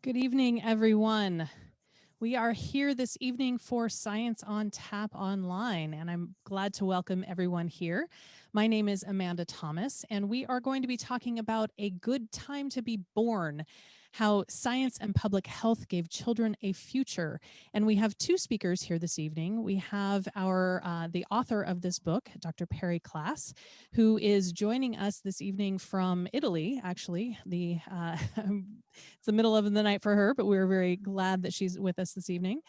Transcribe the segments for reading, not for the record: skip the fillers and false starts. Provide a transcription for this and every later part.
Good evening, everyone. We are here this evening for Science on Tap Online, and I'm glad to welcome everyone here. My name is Amanda Thomas, and we are going to be talking about a good time to be born, how science and public health gave children a future. And we have two speakers here this evening. We have the author of this book, Dr. Perri Klass, who is joining us this evening from Italy. Actually, it's the middle of the night for her, but we're very glad that she's with us this evening.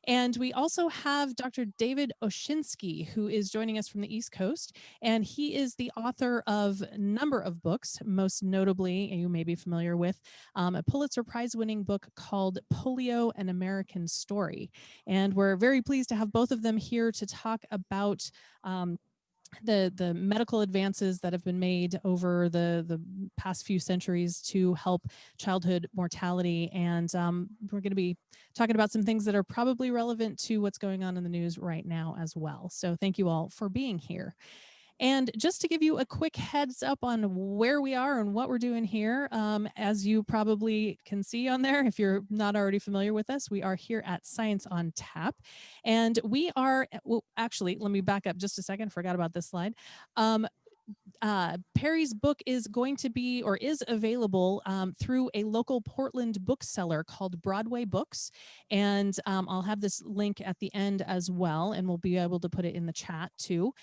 And we also have Dr. David Oshinsky, who is joining us from the East Coast, and he is the author of a number of books, most notably, you may be familiar with, a Pulitzer Prize winning book called Polio, An American Story. And we're very pleased to have both of them here to talk about the medical advances that have been made over the past few centuries to help childhood mortality. And we're going to be talking about some things that are probably relevant to what's going on in the news right now as well. So thank you all for being here. And just to give you a quick heads up on where we are and what we're doing here, as you probably can see on there, if you're not already familiar with us, we are here at Science on Tap. And we are, well, actually, let me back up just a second. Forgot about this slide. Perri's book is going to be, or is available through a local Portland bookseller called Broadway Books. And I'll have this link at the end as well, and we'll be able to put it in the chat too.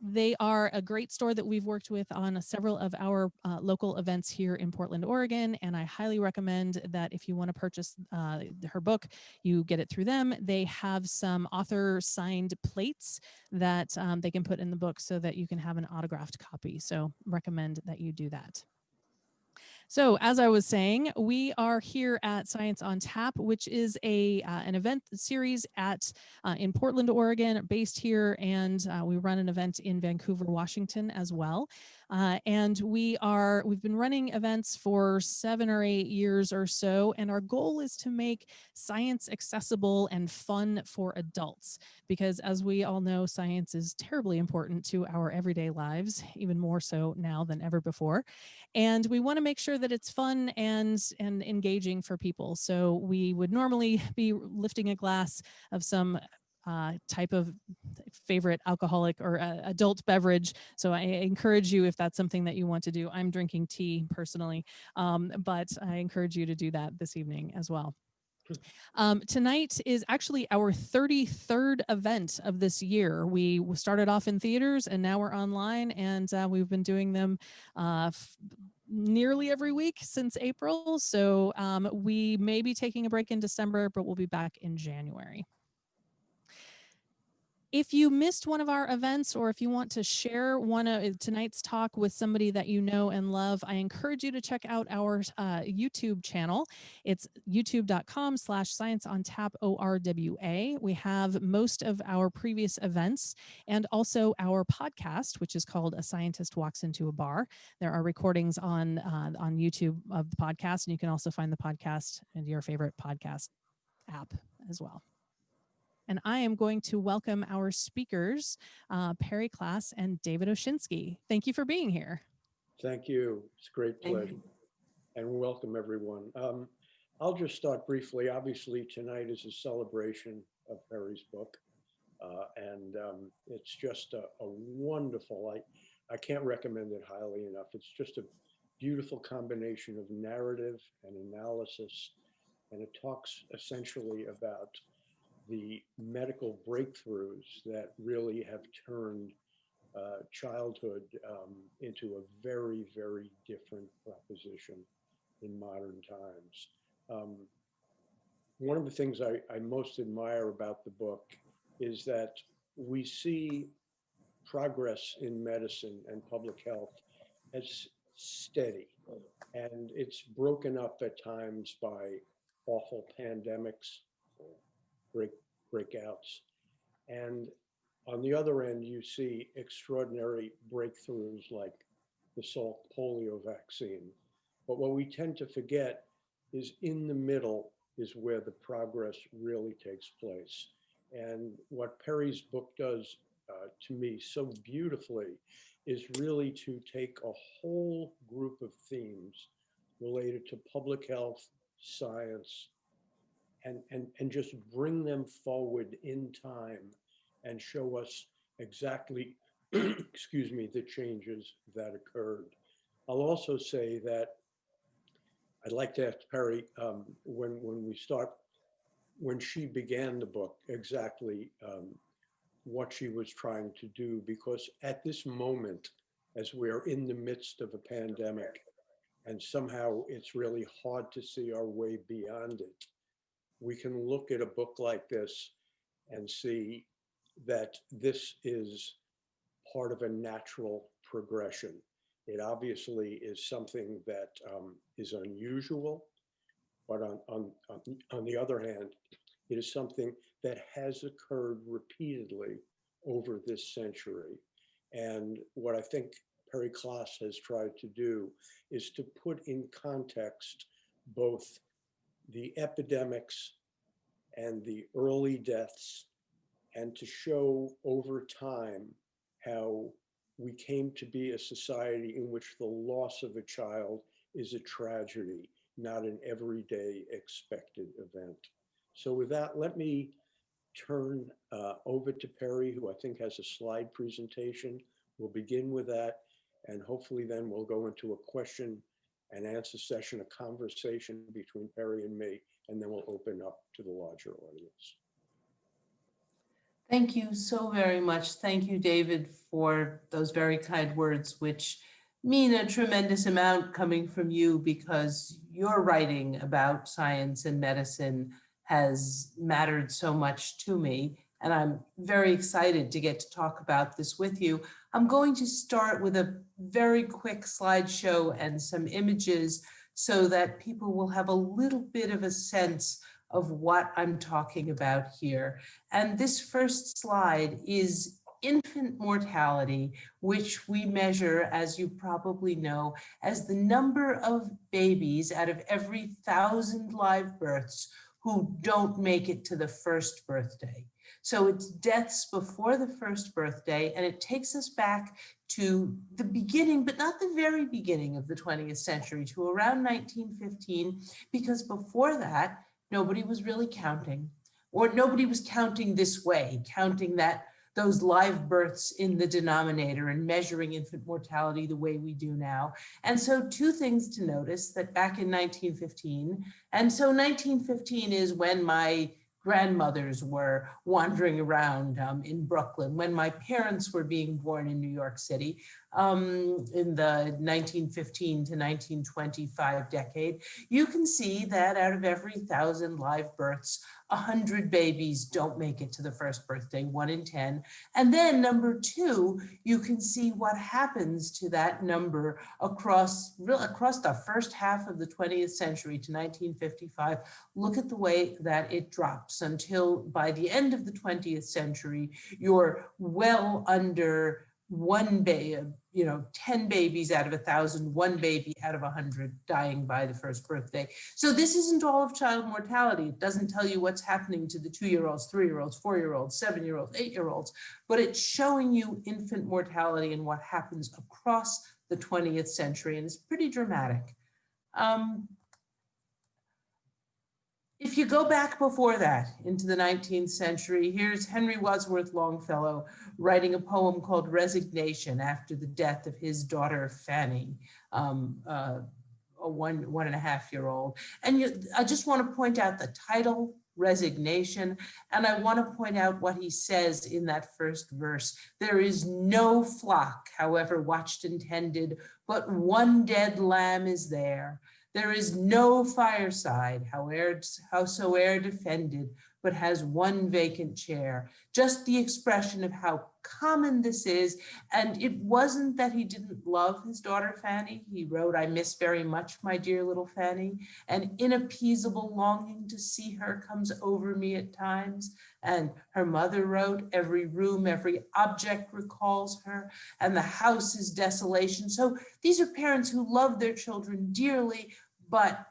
They are a great store that we've worked with on several of our local events here in Portland, Oregon. And I highly recommend that if you want to purchase her book, you get it through them. They have some author signed plates that they can put in the book so that you can have an autographed copy. So recommend that you do that. So as I was saying, we are here at Science on Tap, which is an event series in Portland, Oregon, based here, and we run an event in Vancouver, Washington as well. And we've been running events for 7 or 8 years or so, and our goal is to make science accessible and fun for adults, because as we all know, science is terribly important to our everyday lives, even more so now than ever before. And we want to make sure that it's fun and engaging for people. So we would normally be lifting a glass of some type of favorite alcoholic or adult beverage. So I encourage you, if that's something that you want to do. I'm drinking tea personally, but I encourage you to do that this evening as well. Tonight is actually our 33rd event of this year. We started off in theaters and now we're online, and we've been doing them nearly every week since April. So we may be taking a break in December, but we'll be back in January. If you missed one of our events, or if you want to share one of tonight's talk with somebody that you know and love, I encourage you to check out our YouTube channel. It's youtube.com/scienceontap We have most of our previous events and also our podcast, which is called A Scientist Walks Into a Bar. There are recordings on YouTube of the podcast, and you can also find the podcast in your favorite podcast app as well. And I am going to welcome our speakers, Perri Klass and David Oshinsky. Thank you for being here. Thank you. It's a great pleasure. And welcome, everyone. I'll just start briefly. Obviously, tonight is a celebration of Perri's book. And it's just a wonderful, I can't recommend it highly enough. It's just a beautiful combination of narrative and analysis. And it talks essentially about the medical breakthroughs that really have turned childhood into a very, very different proposition in modern times. One of the things I most admire about the book is that we see progress in medicine and public health as steady, and it's broken up at times by awful pandemics, breakouts. And on the other end, you see extraordinary breakthroughs like the Salk polio vaccine. But what we tend to forget is in the middle is where the progress really takes place. And what Perri's book does to me so beautifully is really to take a whole group of themes related to public health, science, and just bring them forward in time and show us exactly, excuse me, the changes that occurred. I'll also say that I'd like to ask Perri, when she began the book, exactly what she was trying to do, because at this moment, as we're in the midst of a pandemic, and somehow it's really hard to see our way beyond it, we can look at a book like this and see that this is part of a natural progression. It obviously is something that is unusual, but on the other hand, it is something that has occurred repeatedly over this century. And what I think Perri Klass has tried to do is to put in context both the epidemics and the early deaths, and to show over time how we came to be a society in which the loss of a child is a tragedy, not an everyday expected event. So with that, let me turn over to Perri, who I think has a slide presentation. We'll begin with that, and hopefully then we'll go into a question and answer session, a conversation between Perri and me, and then we'll open up to the larger audience. Thank you so very much. Thank you, David, for those very kind words, which mean a tremendous amount coming from you, because your writing about science and medicine has mattered so much to me. And I'm very excited to get to talk about this with you. I'm going to start with a very quick slideshow and some images so that people will have a little bit of a sense of what I'm talking about here. And this first slide is infant mortality, which we measure, as you probably know, as the number of babies out of every 1,000 live births who don't make it to the first birthday. So it's deaths before the first birthday, and it takes us back to the beginning, but not the very beginning of the 20th century, to around 1915, because before that, nobody was really counting, or nobody was counting this way, counting those live births in the denominator and measuring infant mortality the way we do now. And so two things to notice that back in 1915, and so 1915 is when my grandmothers were wandering around in Brooklyn, when my parents were being born in New York City in the 1915 to 1925 decade. You can see that out of every 1,000 live births, 100 babies don't make it to the first birthday, 1 in 10. And then number two, you can see what happens to that number across the first half of the 20th century to 1955. Look at the way that it drops until by the end of the 20th century, you're well under 1 baby, 10 babies out of 1,000, 1 baby out of 100 dying by the first birthday. So this isn't all of child mortality. It doesn't tell you what's happening to the 2-year-olds, 3-year-olds, 4-year-olds, 7-year-olds, 8-year-olds, but it's showing you infant mortality and what happens across the 20th century, and it's pretty dramatic. If you go back before that into the 19th century, here's Henry Wadsworth Longfellow writing a poem called Resignation after the death of his daughter Fanny, a 1.5-year-old. And I just want to point out the title, Resignation, and I want to point out what he says in that first verse. There is no flock, however watched and tended, but one dead lamb is there. There is no fireside, howsoe'er defended, but has one vacant chair. Just the expression of how common this is. And it wasn't that he didn't love his daughter Fanny. He wrote, "I miss very much my dear little Fanny. An inappeasable longing to see her comes over me at times." And her mother wrote, "Every room, every object recalls her, and the house is desolation." So these are parents who love their children dearly, but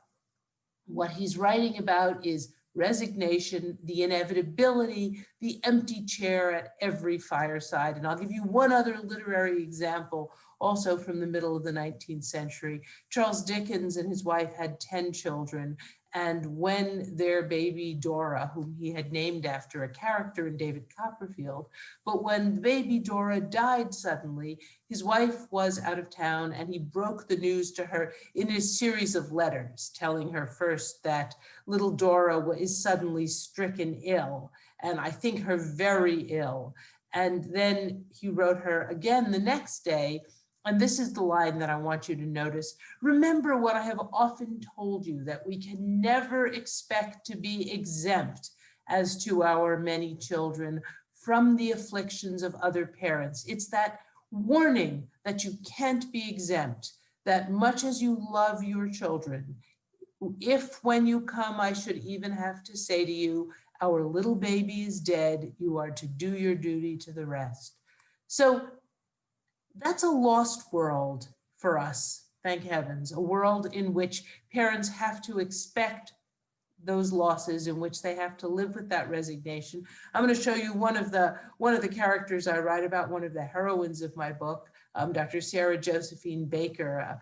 what he's writing about is resignation, the inevitability, the empty chair at every fireside. And I'll give you one other literary example, also from the middle of the 19th century. Charles Dickens and his wife had 10 children, And when their baby Dora, whom he had named after a character in David Copperfield, but when baby Dora died suddenly, his wife was out of town and he broke the news to her in a series of letters, telling her first that little Dora is suddenly stricken ill, and I think her very ill. And then he wrote her again the next day, and this is the line that I want you to notice. Remember what I have often told you, that we can never expect to be exempt as to our many children from the afflictions of other parents. It's that warning that you can't be exempt, that much as you love your children, if when you come, I should even have to say to you, our little baby is dead, you are to do your duty to the rest. So that's a lost world for us, thank heavens, a world in which parents have to expect those losses, in which they have to live with that resignation. I'm going to show you one of the characters I write about, one of the heroines of my book, Dr. Sarah Josephine Baker,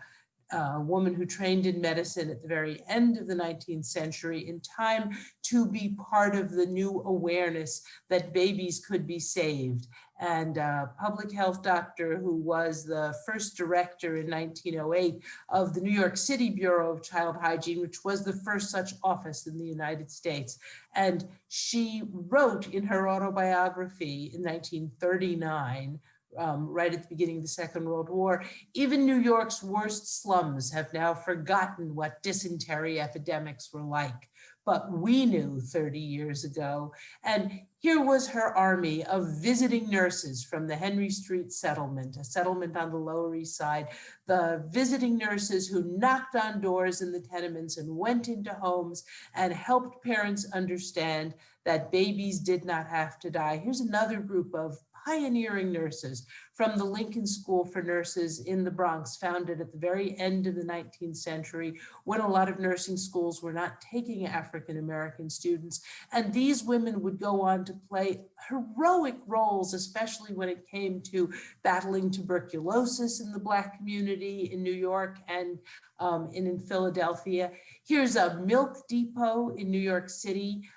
a woman who trained in medicine at the very end of the 19th century in time to be part of the new awareness that babies could be saved. And a public health doctor who was the first director in 1908 of the New York City Bureau of Child Hygiene, which was the first such office in the United States. And she wrote in her autobiography in 1939, right at the beginning of the Second World War, even New York's worst slums have now forgotten what dysentery epidemics were like. But we knew 30 years ago. And here was her army of visiting nurses from the Henry Street settlement, a settlement on the Lower East Side, the visiting nurses who knocked on doors in the tenements and went into homes and helped parents understand that babies did not have to die. Here's another group of pioneering nurses from the Lincoln School for Nurses in the Bronx, founded at the very end of the 19th century, when a lot of nursing schools were not taking African-American students. And these women would go on to play heroic roles, especially when it came to battling tuberculosis in the Black community in New York and in Philadelphia. Here's a milk depot in New York City,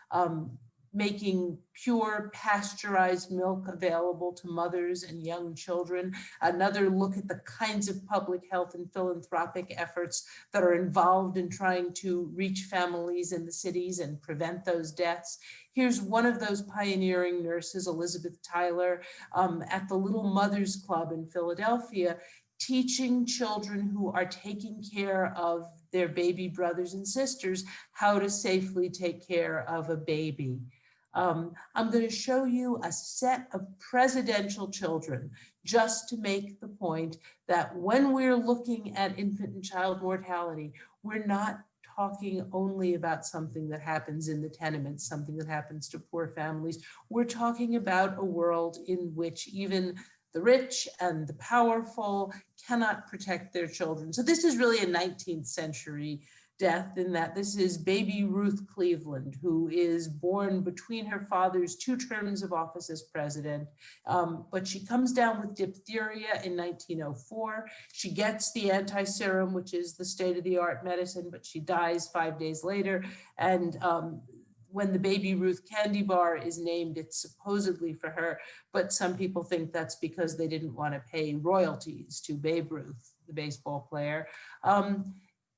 making pure pasteurized milk available to mothers and young children. Another look at the kinds of public health and philanthropic efforts that are involved in trying to reach families in the cities and prevent those deaths. Here's one of those pioneering nurses, Elizabeth Tyler, at the Little Mothers Club in Philadelphia, teaching children who are taking care of their baby brothers and sisters how to safely take care of a baby. I'm going to show you a set of presidential children just to make the point that when we're looking at infant and child mortality, we're not talking only about something that happens in the tenements, something that happens to poor families. We're talking about a world in which even the rich and the powerful cannot protect their children. So this is really a 19th century death, in that this is baby Ruth Cleveland, who is born between her father's 2 terms of office as president, but she comes down with diphtheria in 1904. She gets the anti-serum, which is the state-of-the-art medicine, but she dies 5 days later. And when the baby Ruth candy bar is named, it's supposedly for her, but some people think that's because they didn't want to pay royalties to Babe Ruth, the baseball player.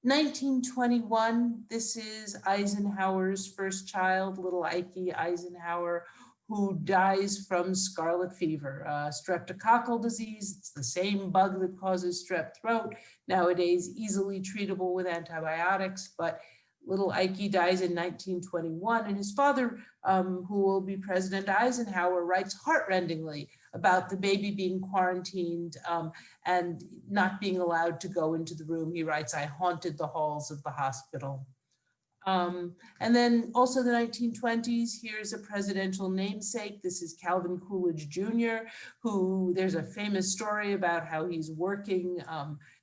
1921, this is Eisenhower's first child, little Ike Eisenhower, who dies from scarlet fever, streptococcal disease. It's the same bug that causes strep throat, nowadays easily treatable with antibiotics, but little Ike dies in 1921, and his father, who will be President Eisenhower, writes heartrendingly about the baby being quarantined and not being allowed to go into the room. He writes, "I haunted the halls of the hospital." And then also the 1920s, here's a presidential namesake. This is Calvin Coolidge Jr., who there's a famous story about how he's working,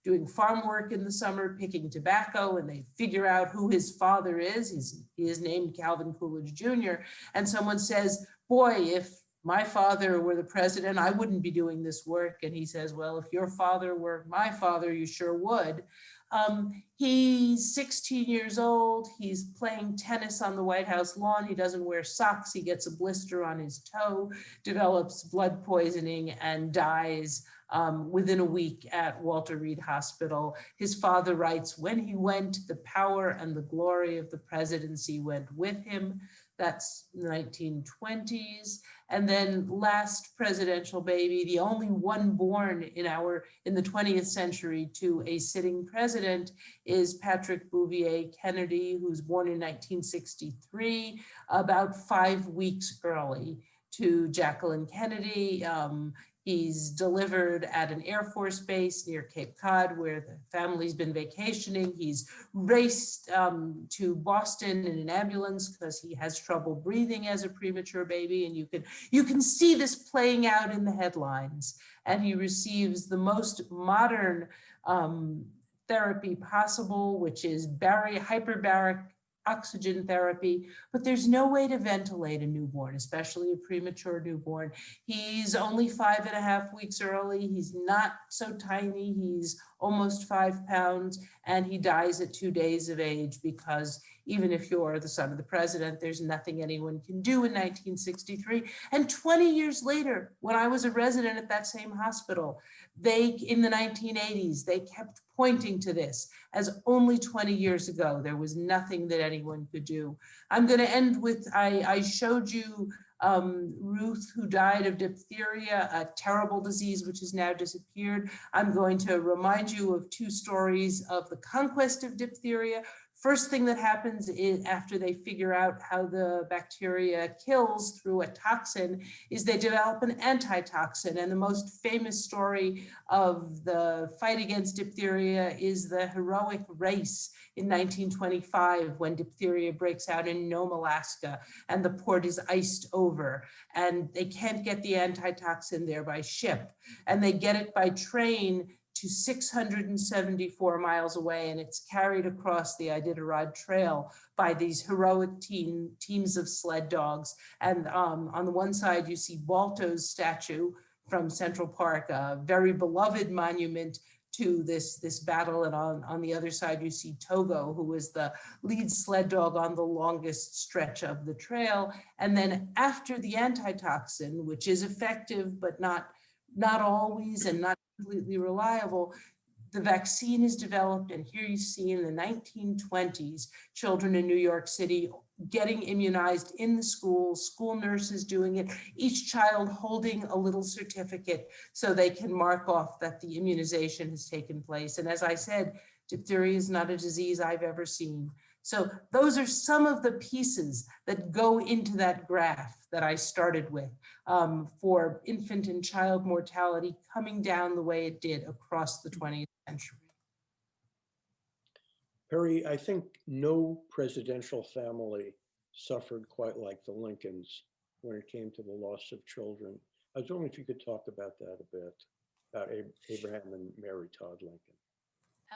doing farm work in the summer, picking tobacco, and they figure out who his father is. He is named Calvin Coolidge Jr. And someone says, "Boy, if my father were the president, I wouldn't be doing this work." And he says, "Well, if your father were my father, you sure would." He's 16 years old. He's playing tennis on the White House lawn. He doesn't wear socks. He gets a blister on his toe, develops blood poisoning, and dies within a week at Walter Reed Hospital. His father writes, when he went, the power and the glory of the presidency went with him. That's the 1920s. And then last presidential baby, the only one born in the 20th century to a sitting president, is Patrick Bouvier Kennedy, who's born in 1963, about 5 weeks early to Jacqueline Kennedy. He's delivered at an Air Force base near Cape Cod, where the family's been vacationing. He's raced to Boston in an ambulance because he has trouble breathing as a premature baby. And you can see this playing out in the headlines. And he receives the most modern therapy possible, which is hyperbaric oxygen therapy, but there's no way to ventilate a newborn, especially a premature newborn. He's only 5.5 weeks early. He's not so tiny. He's almost 5 pounds, and he dies at 2 days of age because even if you're the son of the president, there's nothing anyone can do in 1963. And 20 years later, when I was a resident at that same hospital, in the 1980s, they kept pointing to this as only 20 years ago, there was nothing that anyone could do. I'm going to end with, I showed you Ruth, who died of diphtheria, a terrible disease which has now disappeared. I'm going to remind you of 2 stories of the conquest of diphtheria. First thing that happens is after they figure out how the bacteria kills through a toxin is they develop an antitoxin. And the most famous story of the fight against diphtheria is the heroic race in 1925 when diphtheria breaks out in Nome, Alaska, and the port is iced over. And they can't get the antitoxin there by ship. And they get it by train to 674 miles away, and it's carried across the Iditarod Trail by these heroic teams of sled dogs. And on the one side, you see Balto's statue from Central Park, a very beloved monument to this battle. And on the other side, you see Togo, who was the lead sled dog on the longest stretch of the trail. And then after the antitoxin, which is effective, but not always and not completely reliable, the vaccine is developed. And here you see in the 1920s, children in New York City getting immunized in the schools, school nurses doing it, each child holding a little certificate so they can mark off that the immunization has taken place. And as I said, diphtheria is not a disease I've ever seen. So those are some of the pieces that go into that graph that I started with for infant and child mortality coming down the way it did across the 20th century. Perri, I think no presidential family suffered quite like the Lincolns when it came to the loss of children. I was wondering if you could talk about that a bit, about Abraham and Mary Todd Lincoln.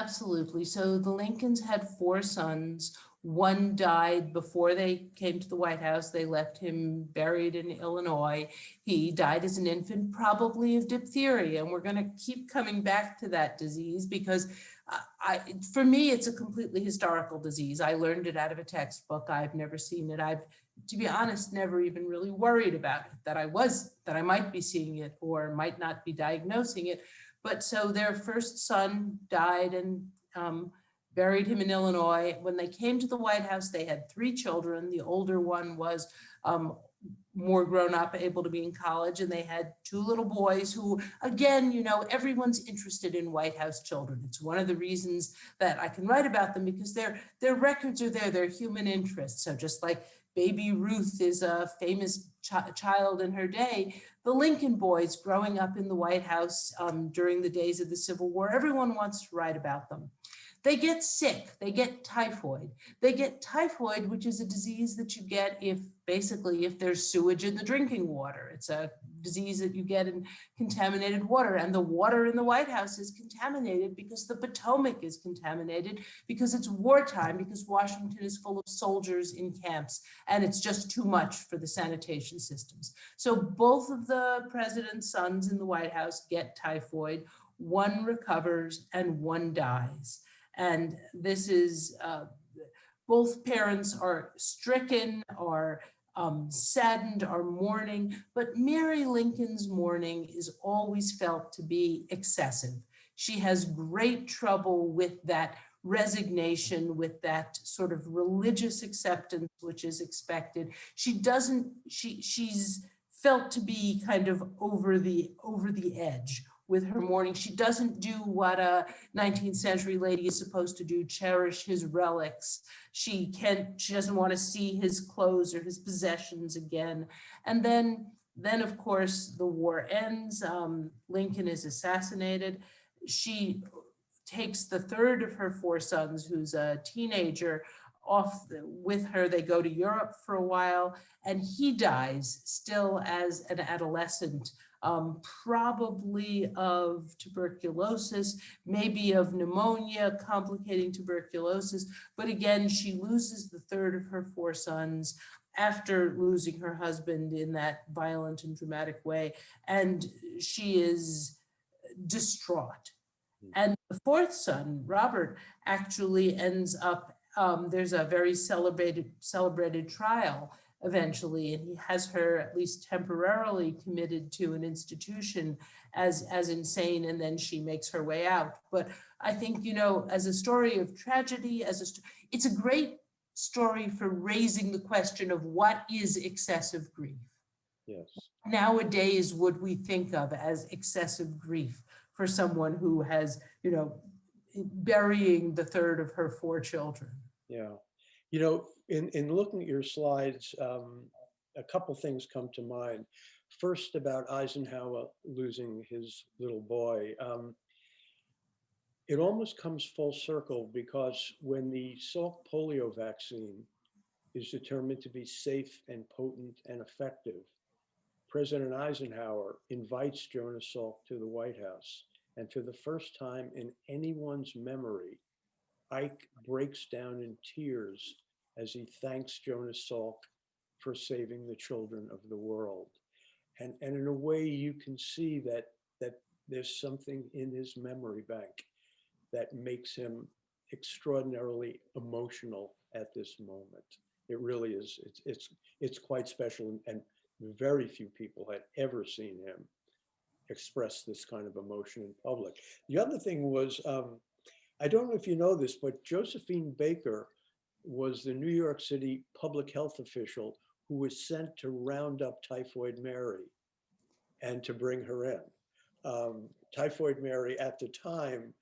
Absolutely. So the Lincolns had 4 sons. One died before they came to the White House. They left him buried in Illinois. He died as an infant, probably of diphtheria. And we're going to keep coming back to that disease because for me, it's a completely historical disease. I learned it out of a textbook. I've never seen it. I've, to be honest, never even really worried about it, that I might be seeing it or might not be diagnosing it. But so their first son died and buried him in Illinois. When they came to the White House, they had 3 children. The older one was more grown up, able to be in college, and they had 2 little boys who, again, you know, everyone's interested in White House children. It's one of the reasons that I can write about them because their records are there, their human interests. So just like Baby Ruth is a famous child in her day, the Lincoln boys growing up in the White House during the days of the Civil War, everyone wants to write about them. They get sick, they get typhoid. They get typhoid, which is a disease that you get if there's sewage in the drinking water. It's a disease that you get in contaminated water. And the water in the White House is contaminated because the Potomac is contaminated, because it's wartime, because Washington is full of soldiers in camps, and it's just too much for the sanitation systems. So both of the president's sons in the White House get typhoid. One recovers and one dies. And this is, both parents are stricken, are saddened, are mourning, but Mary Lincoln's mourning is always felt to be excessive. She has great trouble with that resignation, with that sort of religious acceptance which is expected. She's felt to be kind of over the edge with her mourning. She doesn't do what a 19th century lady is supposed to do, cherish his relics. She doesn't want to see his clothes or his possessions again. And then of course the war ends. Lincoln is assassinated. She takes the third of her four sons, who's a teenager, off with her. They go to Europe for a while, and he dies still as an adolescent, probably of tuberculosis, maybe of pneumonia complicating tuberculosis. But again, she loses the third of her four sons after losing her husband in that violent and dramatic way, and she is distraught. And the fourth son, Robert, actually ends up, there's a very celebrated trial eventually, and he has her at least temporarily committed to an institution as insane, and then she makes her way out. But I think, you know, as a story of tragedy, it's a great story for raising the question of what is excessive grief. Yes. Nowadays, would we think of as excessive grief for someone who has, you know, burying the third of her four children? Yeah. You know, in looking at your slides, a couple things come to mind. First, about Eisenhower losing his little boy. It almost comes full circle, because when the Salk polio vaccine is determined to be safe and potent and effective, President Eisenhower invites Jonas Salk to the White House. And for the first time in anyone's memory, Ike breaks down in tears as he thanks Jonas Salk for saving the children of the world. And in a way, you can see that there's something in his memory bank that makes him extraordinarily emotional at this moment. It really is. It's quite special, and very few people had ever seen him express this kind of emotion in public. The other thing was, I don't know if you know this, but Josephine Baker was the New York City public health official who was sent to round up Typhoid Mary and to bring her in. Typhoid Mary at the time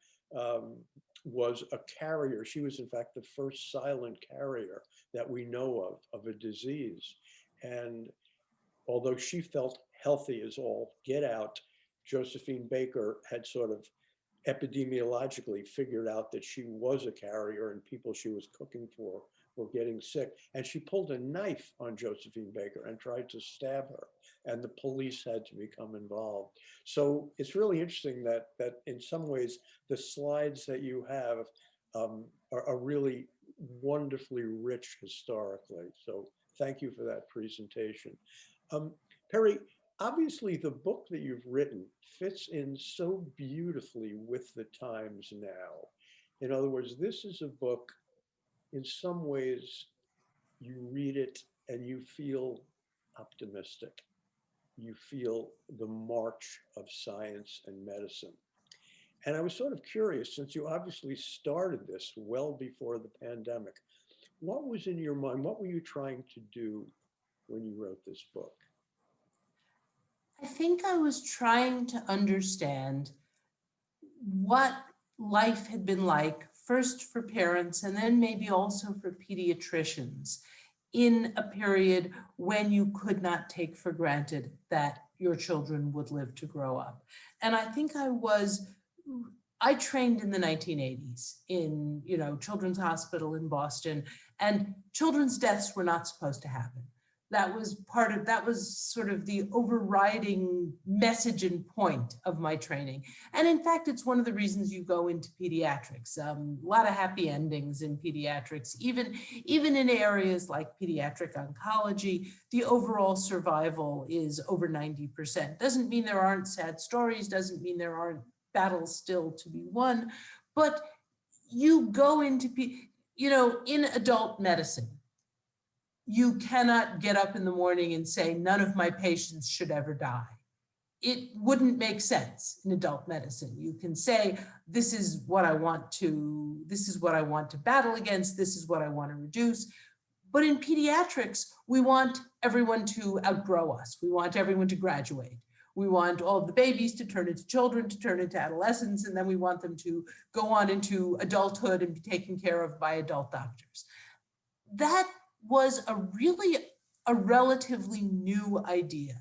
was a carrier. She was in fact the first silent carrier that we know of a disease. And although she felt healthy as all get out, Josephine Baker had sort of epidemiologically figured out that she was a carrier, and people she was cooking for were getting sick. And she pulled a knife on Josephine Baker and tried to stab her, and the police had to become involved. So it's really interesting that in some ways the slides that you have are really wonderfully rich historically. So thank you for that presentation. Perri, obviously the book that you've written fits in so beautifully with the times now. In other words, this is a book, in some ways, you read it and you feel optimistic. You feel the march of science and medicine. And I was sort of curious, since you obviously started this well before the pandemic, what was in your mind? What were you trying to do when you wrote this book? I think I was trying to understand what life had been like, first for parents and then maybe also for pediatricians, in a period when you could not take for granted that your children would live to grow up. And I think I trained in the 1980s in, you know, Children's Hospital in Boston, and children's deaths were not supposed to happen. That was sort of the overriding message and point of my training. And in fact, it's one of the reasons you go into pediatrics. A lot of happy endings in pediatrics, even in areas like pediatric oncology, the overall survival is over 90%. Doesn't mean there aren't sad stories, doesn't mean there aren't battles still to be won, but you go into, in adult medicine, you cannot get up in the morning and say, none of my patients should ever die. It wouldn't make sense in adult medicine. You can say, this is what I want to battle against, this is what I want to reduce. But in pediatrics, we want everyone to outgrow us. We want everyone to graduate. We want all of the babies to turn into children, to turn into adolescents, and then we want them to go on into adulthood and be taken care of by adult doctors. That was a relatively new idea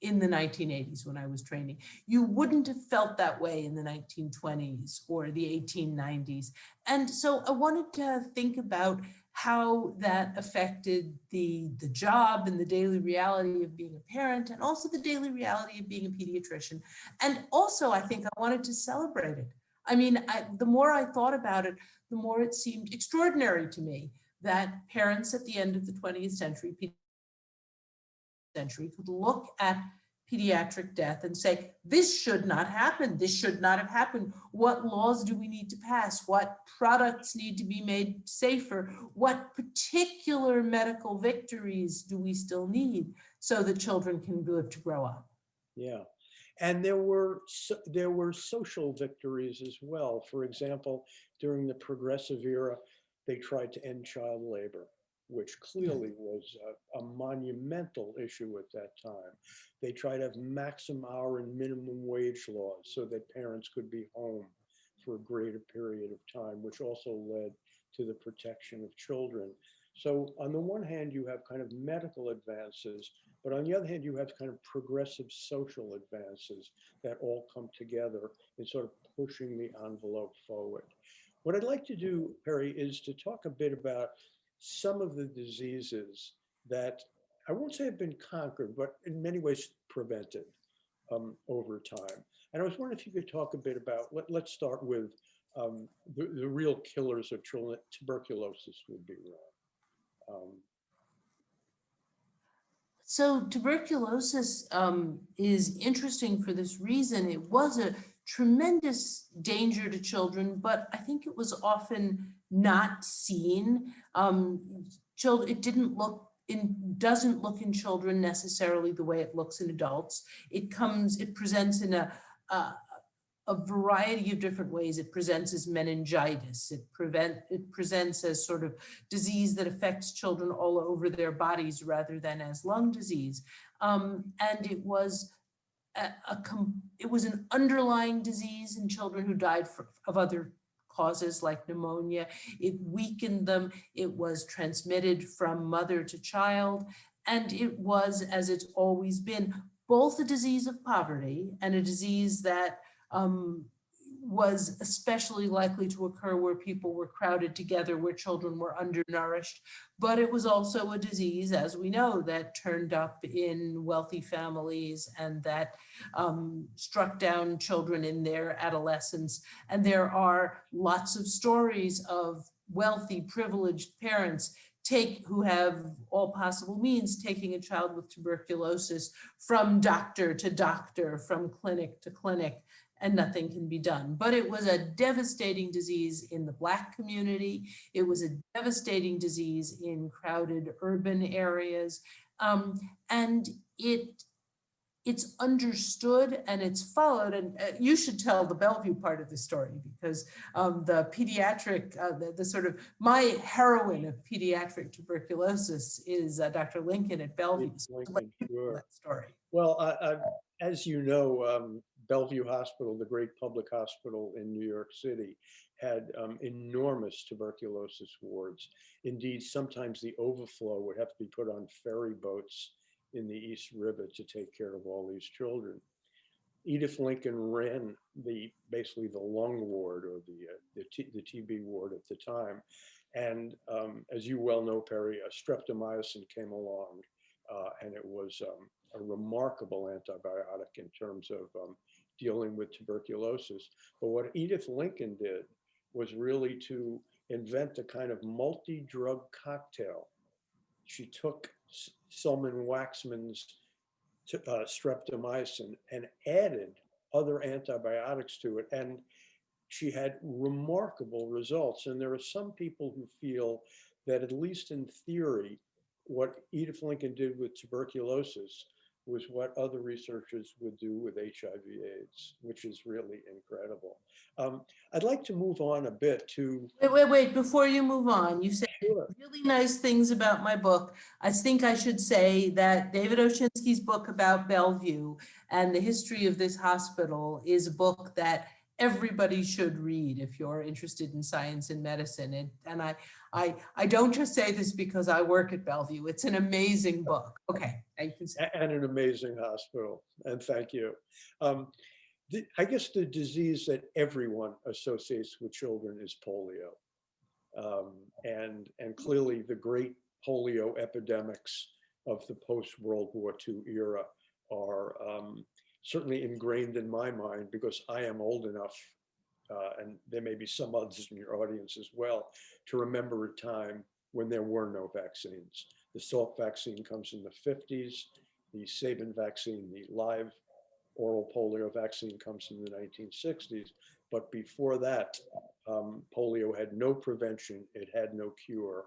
in the 1980s when I was training. You wouldn't have felt that way in the 1920s or the 1890s. And so I wanted to think about how that affected the job and the daily reality of being a parent, and also the daily reality of being a pediatrician. And also, I think I wanted to celebrate it. I mean, the more I thought about it, the more it seemed extraordinary to me that parents at the end of the 20th century could look at pediatric death and say, this should not happen. This should not have happened. What laws do we need to pass? What products need to be made safer? What particular medical victories do we still need so that children can live to grow up? Yeah. And there were social victories as well. For example, during the Progressive era, they tried to end child labor, which clearly was a monumental issue at that time. They tried to have maximum hour and minimum wage laws so that parents could be home for a greater period of time, which also led to the protection of children. So on the one hand, you have kind of medical advances, but on the other hand, you have kind of progressive social advances that all come together in sort of pushing the envelope forward. What I'd like to do, Perri, is to talk a bit about some of the diseases that I won't say have been conquered, but in many ways prevented over time. And I was wondering if you could talk a bit about, let's start with the real killers of children. Tuberculosis would be one. So tuberculosis is interesting for this reason. It was a tremendous danger to children, but I think it was often not seen. It doesn't look in children necessarily the way it looks in adults. It presents in a variety of different ways. It presents as meningitis. It presents as sort of disease that affects children all over their bodies rather than as lung disease. And it was an underlying disease in children who died of other causes like pneumonia. It weakened them. It was transmitted from mother to child. And it was, as it's always been, both a disease of poverty and a disease that was especially likely to occur where people were crowded together, where children were undernourished. But it was also a disease, as we know, that turned up in wealthy families and that struck down children in their adolescence. And there are lots of stories of wealthy, privileged parents who have all possible means taking a child with tuberculosis from doctor to doctor, from clinic to clinic, and nothing can be done. But it was a devastating disease in the Black community. It was a devastating disease in crowded urban areas. And it's understood and it's followed. And you should tell the Bellevue part of the story, because the pediatric, the sort of my heroine of pediatric tuberculosis is Dr. Lincoln at Bellevue. Lincoln, sure. That story. Well, as you know, Bellevue Hospital, the great public hospital in New York City, had enormous tuberculosis wards. Indeed, sometimes the overflow would have to be put on ferry boats in the East River to take care of all these children. Edith Lincoln ran basically the lung ward, or the TB ward at the time. And as you well know, Perri, streptomycin came along, and it was a remarkable antibiotic in terms of dealing with tuberculosis. But what Edith Lincoln did was really to invent a kind of multi-drug cocktail. She took Solomon Waxman's streptomycin and added other antibiotics to it. And she had remarkable results. And there are some people who feel that, at least in theory, what Edith Lincoln did with tuberculosis was what other researchers would do with HIV/AIDS, which is really incredible. I'd like to move on a bit to. Wait, before you move on, you said Sure. really nice things about my book. I think I should say that David Oshinsky's book about Bellevue and the history of this hospital is a book that everybody should read if you're interested in science and medicine. And I don't just say this because I work at Bellevue. It's an amazing book. Okay, I can say. And an amazing hospital, and thank you. I guess the disease that everyone associates with children is polio. And clearly the great polio epidemics of the post-World War II era are certainly ingrained in my mind, because I am old enough, and there may be some others in your audience as well, to remember a time when there were no vaccines. The Salk vaccine comes in the 50s, the Sabin vaccine, the live oral polio vaccine, comes in the 1960s. But before that, polio had no prevention, it had no cure,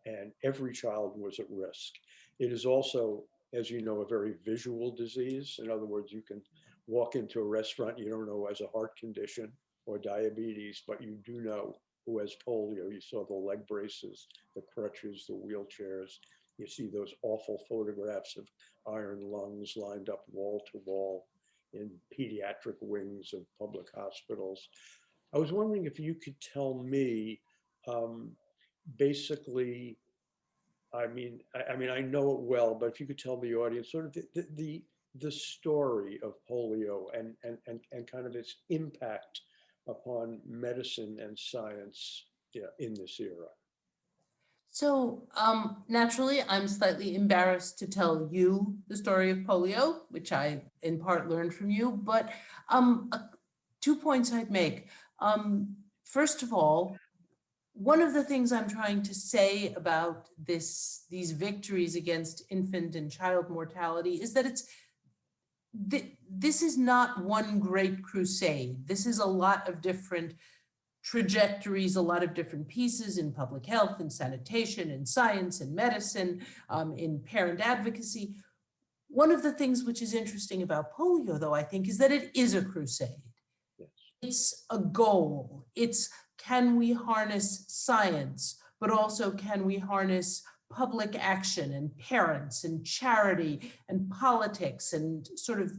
and every child was at risk. It is also, as you know, a very visual disease. In other words, you can walk into a restaurant, you don't know who has a heart condition or diabetes, but you do know who has polio. You saw the leg braces, the crutches, the wheelchairs. You see those awful photographs of iron lungs lined up wall to wall in pediatric wings of public hospitals. I was wondering if you could tell me, basically, I mean, I know it well, but if you could tell the audience sort of the story of polio and kind of its impact upon medicine and science, in this era. So naturally, I'm slightly embarrassed to tell you the story of polio, which I in part learned from you, but 2 points I'd make. First of all, one of the things I'm trying to say about these victories against infant and child mortality is that this is not one great crusade. This is a lot of different trajectories, a lot of different pieces in public health and sanitation and science and medicine, in parent advocacy. One of the things which is interesting about polio, though, I think, is that it is a crusade. Yes. It's a goal. It's, can we harness science, but also can we harness public action and parents and charity and politics, and sort of,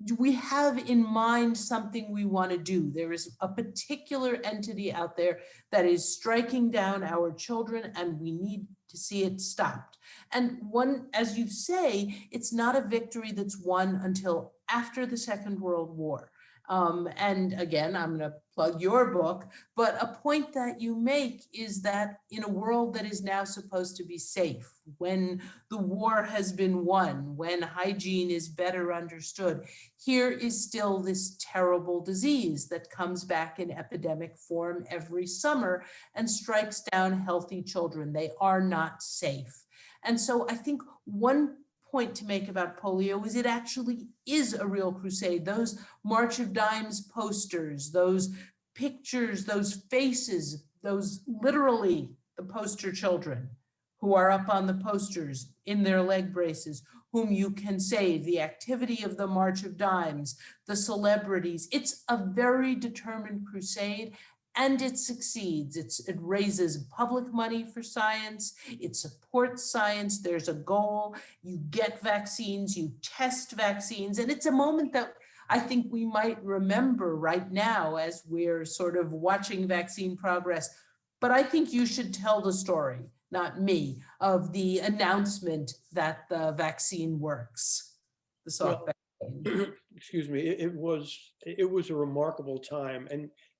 do we have in mind something we want to do? There is a particular entity out there that is striking down our children, and we need to see it stopped. And one, as you say, it's not a victory that's won until after the Second World War. And again, I'm going to plug your book, but a point that you make is that in a world that is now supposed to be safe, when the war has been won, when hygiene is better understood, here is still this terrible disease that comes back in epidemic form every summer and strikes down healthy children. They are not safe. And so I think one point to make about polio is it actually is a real crusade. Those March of Dimes posters, those pictures, those faces, those literally the poster children who are up on the posters in their leg braces, whom you can save, the activity of the March of Dimes, the celebrities. It's a very determined crusade. And it succeeds. It raises public money for science. It supports science. There's a goal. You get vaccines, you test vaccines. And it's a moment that I think we might remember right now as we're sort of watching vaccine progress. But I think you should tell the story, not me, of the announcement that the vaccine works, the Salk vaccine. Excuse me, it was a remarkable time.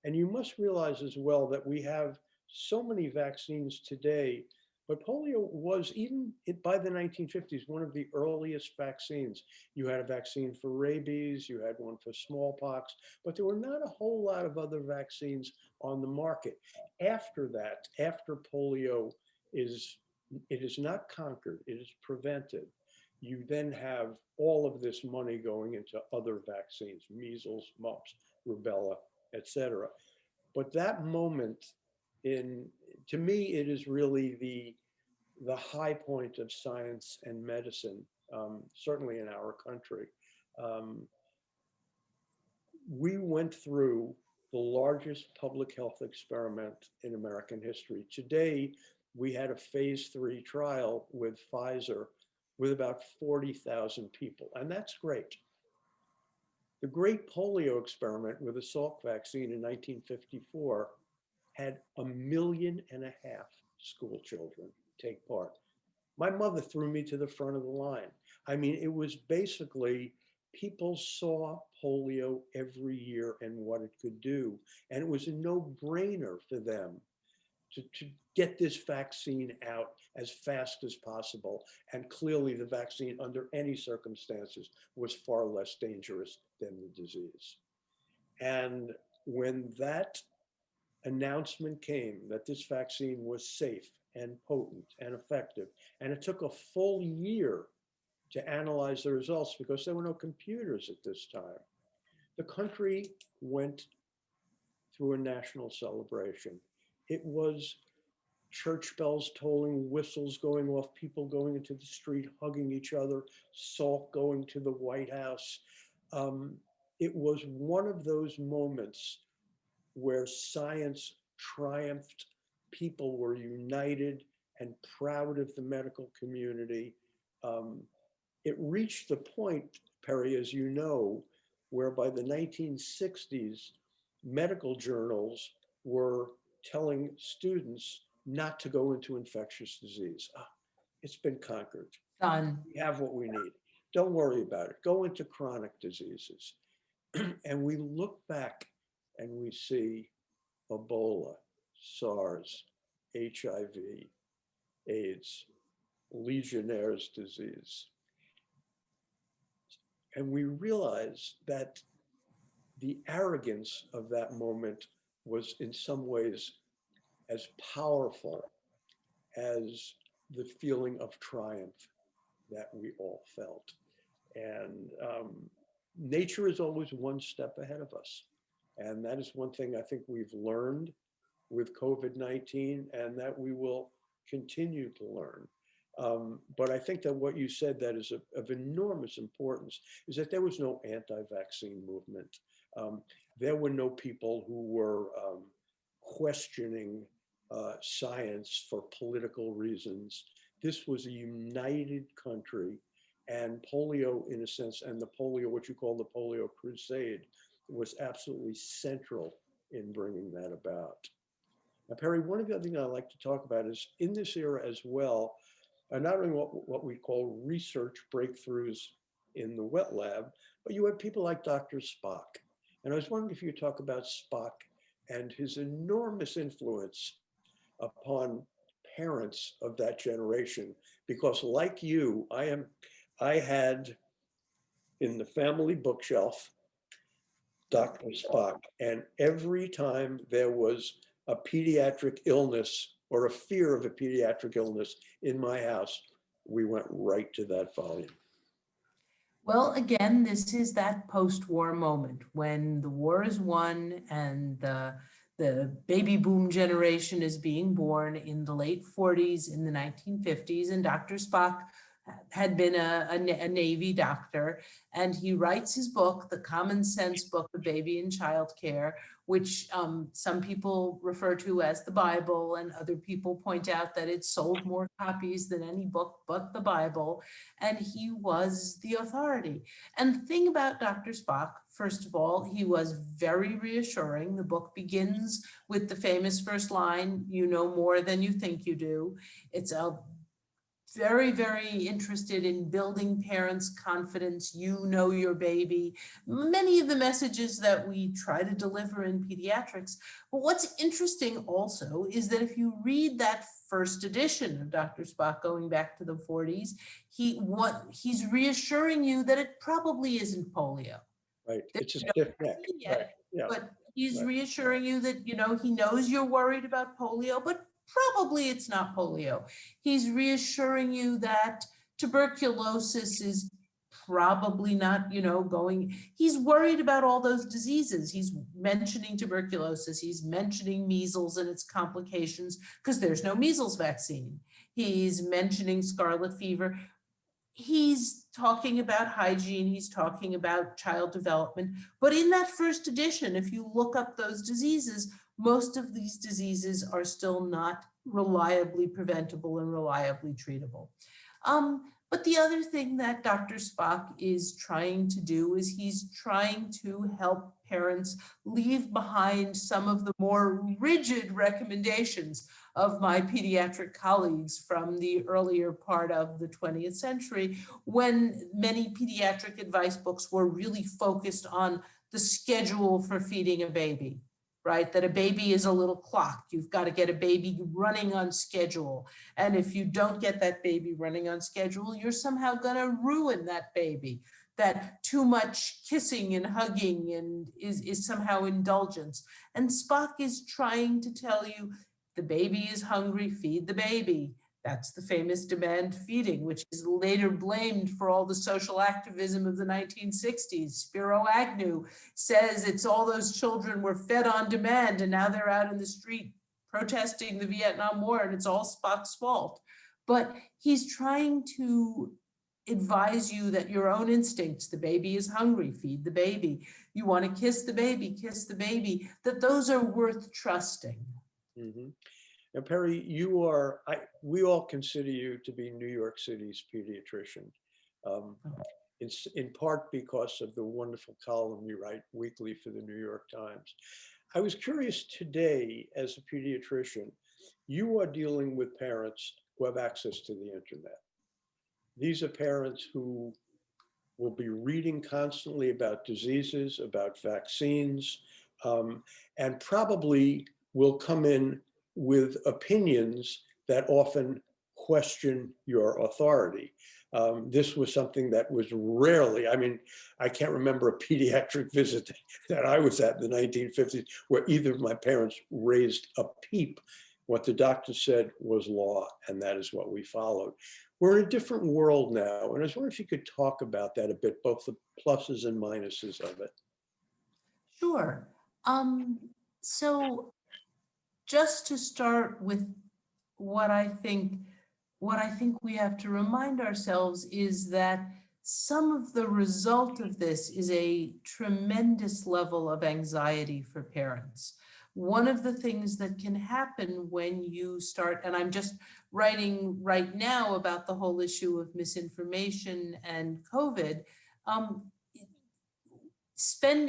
And you must realize as well that we have so many vaccines today, but polio was, even by the 1950s, one of the earliest vaccines. You had a vaccine for rabies, you had one for smallpox, but there were not a whole lot of other vaccines on the market. After that, after polio is not conquered, it is prevented, you then have all of this money going into other vaccines, measles, mumps, rubella, etc. But that moment to me, it is really the high point of science and medicine, certainly in our country. Um, we went through the largest public health experiment in American history. Today, we had a phase 3 trial with Pfizer with about 40,000 people, and that's great. The great polio experiment with the Salk vaccine in 1954 had 1.5 million school children take part. My mother threw me to the front of the line. I mean, it was basically, people saw polio every year and what it could do. And it was a no-brainer for them to get this vaccine out as fast as possible. And clearly the vaccine under any circumstances was far less dangerous than the disease. And when that announcement came that this vaccine was safe and potent and effective, and it took a full year to analyze the results because there were no computers at this time, the country went through a national celebration. It was church bells tolling, whistles going off, people going into the street, hugging each other, Salk going to the White House. It was one of those moments where science triumphed, people were united and proud of the medical community. It reached the point, Perri, as you know, where by the 1960s, medical journals were telling students not to go into infectious disease. It's been conquered. Done. We have what we need. Don't worry about it. Go into chronic diseases. And we look back and we see Ebola, SARS, HIV, AIDS, Legionnaire's disease. And we realize that the arrogance of that moment was in some ways as powerful as the feeling of triumph that we all felt. And nature is always one step ahead of us. And that is one thing I think we've learned with COVID-19 and that we will continue to learn. But I think that what you said that is of enormous importance is that there was no anti-vaccine movement. There were no people who were questioning science for political reasons. This was a united country, and polio, in a sense, and the polio, what you call the polio crusade, was absolutely central in bringing that about. Now, Perri, one of the other things I like to talk about is in this era as well, not only what we call research breakthroughs in the wet lab, but you had people like Dr. Spock. And I was wondering if you could talk about Spock and his enormous influence upon parents of that generation, because like you, I had in the family bookshelf Dr. Spock, and every time there was a pediatric illness or a fear of a pediatric illness in my house, we went right to that volume. Well, again, this is that post-war moment when the war is won and the baby boom generation is being born in the late 40s, in the 1950s, and Dr. Spock had been a Navy doctor, and he writes his book, The Common Sense Book of Baby and Child Care, which some people refer to as the Bible, and other people point out that it sold more copies than any book but the Bible, and he was the authority. And the thing about Dr. Spock, first of all, he was very reassuring. The book begins with the famous first line, "You know more than you think you do." It's a very, very interested in building parents' confidence. You know your baby. Many of the messages that we try to deliver in pediatrics. But what's interesting also is that if you read that first edition of Dr. Spock going back to the 40s, he's reassuring you that it probably isn't polio. Right. It's a stiff neck. Right. Yeah. But he's reassuring you that, he knows you're worried about polio, but probably it's not polio. He's reassuring you that tuberculosis is probably not, he's worried about all those diseases. He's mentioning tuberculosis, he's mentioning measles and its complications because there's no measles vaccine. He's mentioning scarlet fever. He's talking about hygiene, he's talking about child development. But in that first edition, if you look up those diseases, most of these diseases are still not reliably preventable and reliably treatable. But the other thing that Dr. Spock is trying to do is he's trying to help parents leave behind some of the more rigid recommendations of my pediatric colleagues from the earlier part of the 20th century, when many pediatric advice books were really focused on the schedule for feeding a baby. Right? That a baby is a little clock. You've got to get a baby running on schedule. And if you don't get that baby running on schedule, you're somehow going to ruin that baby. That too much kissing and hugging and is somehow indulgence. And Spock is trying to tell you the baby is hungry, feed the baby. That's the famous demand feeding, which is later blamed for all the social activism of the 1960s. Spiro Agnew says it's all those children were fed on demand and now they're out in the street protesting the Vietnam War and it's all Spock's fault. But he's trying to advise you that your own instincts, the baby is hungry, feed the baby. You want to kiss the baby, that those are worth trusting. Mm-hmm. Now, Perri, we all consider you to be New York City's pediatrician, in part because of the wonderful column you write weekly for the New York Times. I was curious today, as a pediatrician, you are dealing with parents who have access to the internet. These are parents who will be reading constantly about diseases, about vaccines, and probably will come in with opinions that often question your authority. This was something that was rarely, I can't remember a pediatric visit that I was at in the 1950s where either of my parents raised a peep. What the doctor said was law, and that is what we followed. We're in a different world now, and I was wondering if you could talk about that a bit, both the pluses and minuses of it. Sure. So just to start with what I think we have to remind ourselves is that some of the result of this is a tremendous level of anxiety for parents. One of the things that can happen when you start, and I'm just writing right now about the whole issue of misinformation and COVID,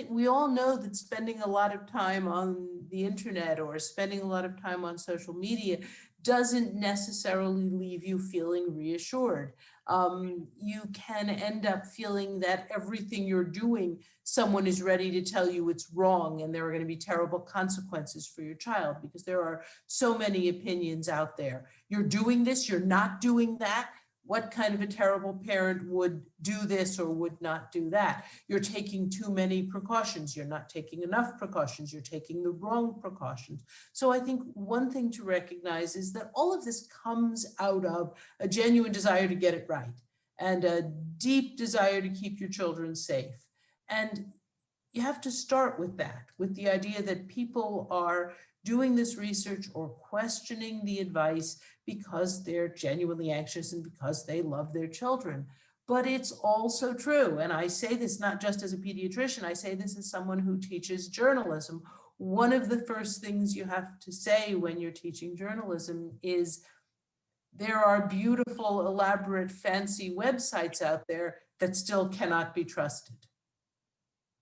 we all know that spending a lot of time on the internet or spending a lot of time on social media doesn't necessarily leave you feeling reassured. You can end up feeling that everything you're doing, someone is ready to tell you it's wrong and there are going to be terrible consequences for your child because there are so many opinions out there. You're doing this, you're not doing that. What kind of a terrible parent would do this or would not do that? You're taking too many precautions. You're not taking enough precautions. You're taking the wrong precautions. So I think one thing to recognize is that all of this comes out of a genuine desire to get it right and a deep desire to keep your children safe. And you have to start with that, with the idea that people are doing this research or questioning the advice because they're genuinely anxious and because they love their children. But it's also true, and I say this not just as a pediatrician, I say this as someone who teaches journalism. One of the first things you have to say when you're teaching journalism is there are beautiful, elaborate, fancy websites out there that still cannot be trusted.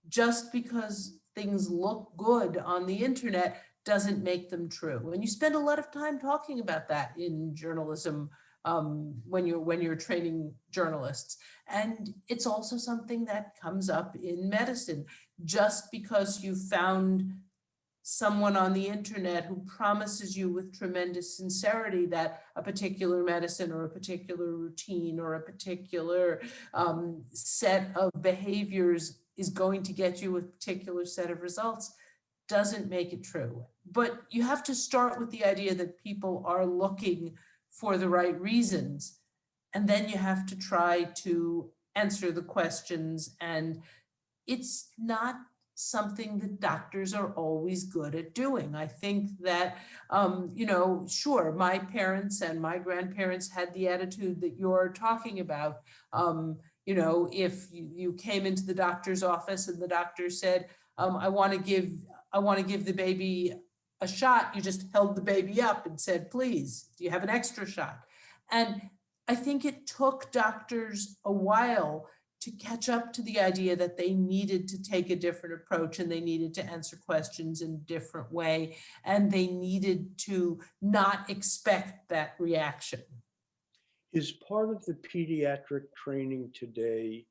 Just because things look good on the internet doesn't make them true. And you spend a lot of time talking about that in journalism when you're training journalists. And it's also something that comes up in medicine. Just because you found someone on the internet who promises you with tremendous sincerity that a particular medicine or a particular routine or a particular set of behaviors is going to get you a particular set of results doesn't make it true. But you have to start with the idea that people are looking for the right reasons. And then you have to try to answer the questions. And it's not something that doctors are always good at doing. I think that, you know, sure, my parents and my grandparents had the attitude that you're talking about. You know, if you came into the doctor's office and the doctor said, I want to give the baby a shot, you just held the baby up and said, please, do you have an extra shot? And I think it took doctors a while to catch up to the idea that they needed to take a different approach, and they needed to answer questions in a different way, and they needed to not expect that reaction. Is part of the pediatric training today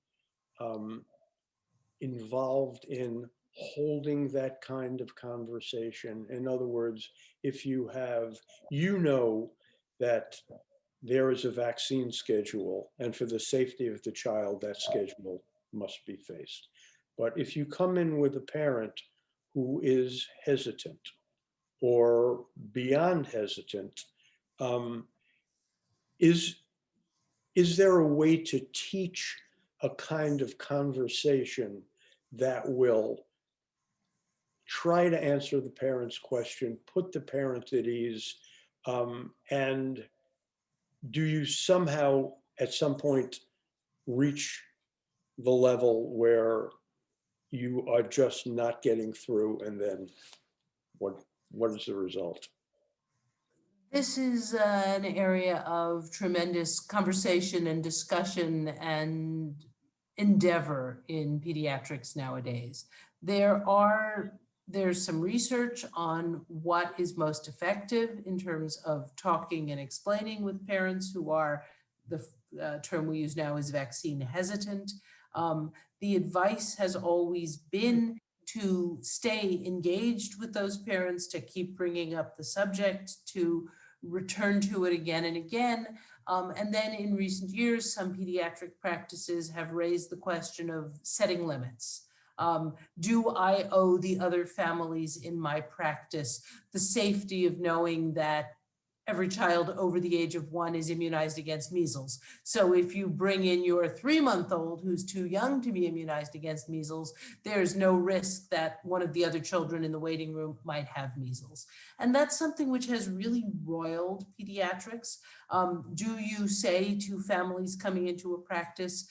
involved in holding that kind of conversation? In other words, if you have, you know, that there is a vaccine schedule, and for the safety of the child, that schedule must be faced. But if you come in with a parent who is hesitant or beyond hesitant, is there a way to teach a kind of conversation that will try to answer the parent's question, put the parent at ease, and do you somehow at some point reach the level where you are just not getting through, and then what is the result? This is an area of tremendous conversation and discussion and endeavor in pediatrics nowadays. There's some research on what is most effective in terms of talking and explaining with parents who are, the term we use now is vaccine hesitant. The advice has always been to stay engaged with those parents, to keep bringing up the subject, to return to it again and again. And then in recent years, some pediatric practices have raised the question of setting limits. Do I owe the other families in my practice the safety of knowing that every child over the age of 1 is immunized against measles? So if you bring in your 3-month-old who's too young to be immunized against measles, there's no risk that one of the other children in the waiting room might have measles. And that's something which has really roiled pediatrics. Do you say to families coming into a practice,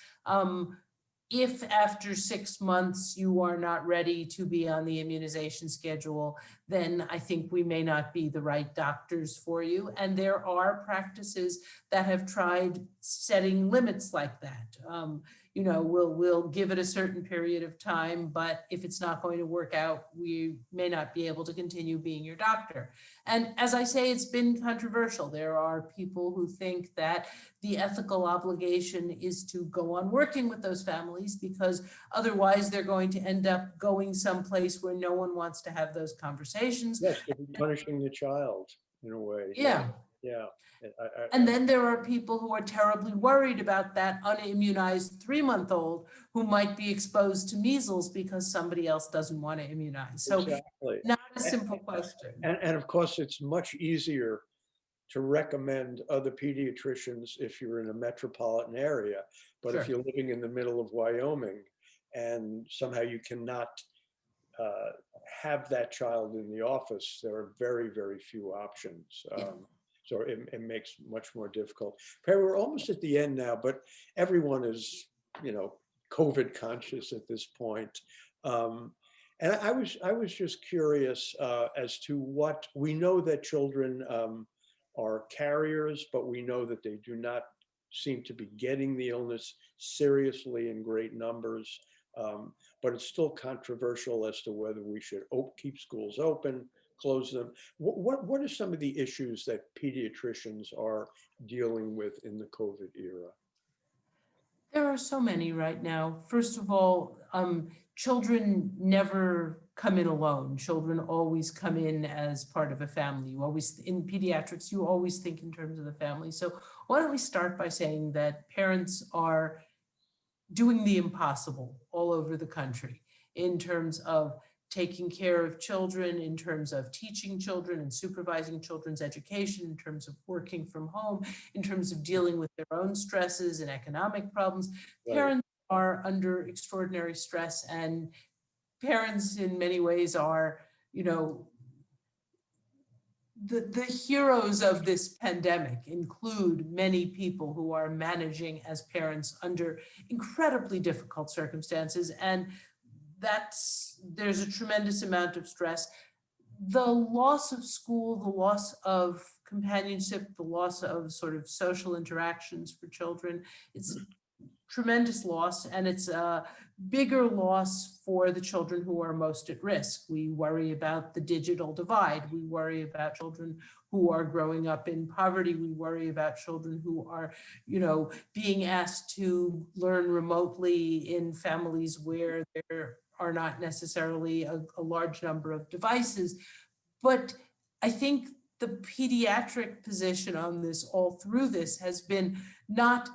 if after 6 months you are not ready to be on the immunization schedule, then I think we may not be the right doctors for you. And there are practices that have tried setting limits like that. You know, we'll give it a certain period of time, but if it's not going to work out, we may not be able to continue being your doctor. And as I say, it's been controversial. There are people who think that the ethical obligation is to go on working with those families, because otherwise they're going to end up going someplace where no one wants to have those conversations. Yes, they're punishing the child in a way. Yeah. Yeah. And then there are people who are terribly worried about that unimmunized 3-month-old who might be exposed to measles because somebody else doesn't want to immunize. So exactly. Not a simple question. And of course, it's much easier to recommend other pediatricians if you're in a metropolitan area. But Sure. if you're living in the middle of Wyoming and somehow you cannot have that child in the office, there are very, very few options. Yeah. So it makes much more difficult. Perri, we're almost at the end now, but everyone is, you know, COVID conscious at this point. And I was just curious as to what we know, that children are carriers, but we know that they do not seem to be getting the illness seriously in great numbers. But it's still controversial as to whether we should keep schools open, close them. What are some of the issues that pediatricians are dealing with in the COVID era? There are so many right now. First of all, children never come in alone. Children always come in as part of a family. You always, in pediatrics, you always think in terms of the family. So why don't we start by saying that parents are doing the impossible all over the country in terms of taking care of children, in terms of teaching children and supervising children's education, in terms of working from home, in terms of dealing with their own stresses and economic problems. Right. Parents are under extraordinary stress, and parents in many ways are, you know, the heroes of this pandemic include many people who are managing as parents under incredibly difficult circumstances, and there's a tremendous amount of stress. The loss of school, the loss of companionship, the loss of sort of social interactions for children, it's tremendous loss, and it's a bigger loss for the children who are most at risk. We worry about the digital divide. We worry about children who are growing up in poverty. We worry about children who are, you know, being asked to learn remotely in families where there are not necessarily a large number of devices. But I think the pediatric position on this all through this has been not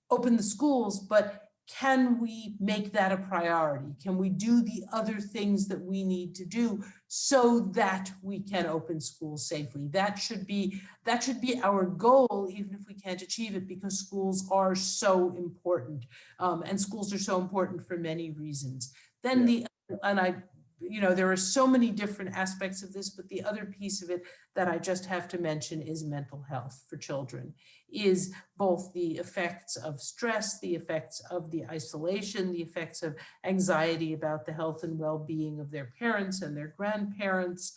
open the schools, but can we make that a priority? Can we do the other things that we need to do so that we can open schools safely? That should be our goal, even if we can't achieve it, because schools are so important, and schools are so important for many reasons. Then you know, there are so many different aspects of this, but the other piece of it that I just have to mention is mental health for children, is both the effects of stress, the effects of the isolation, the effects of anxiety about the health and well-being of their parents and their grandparents,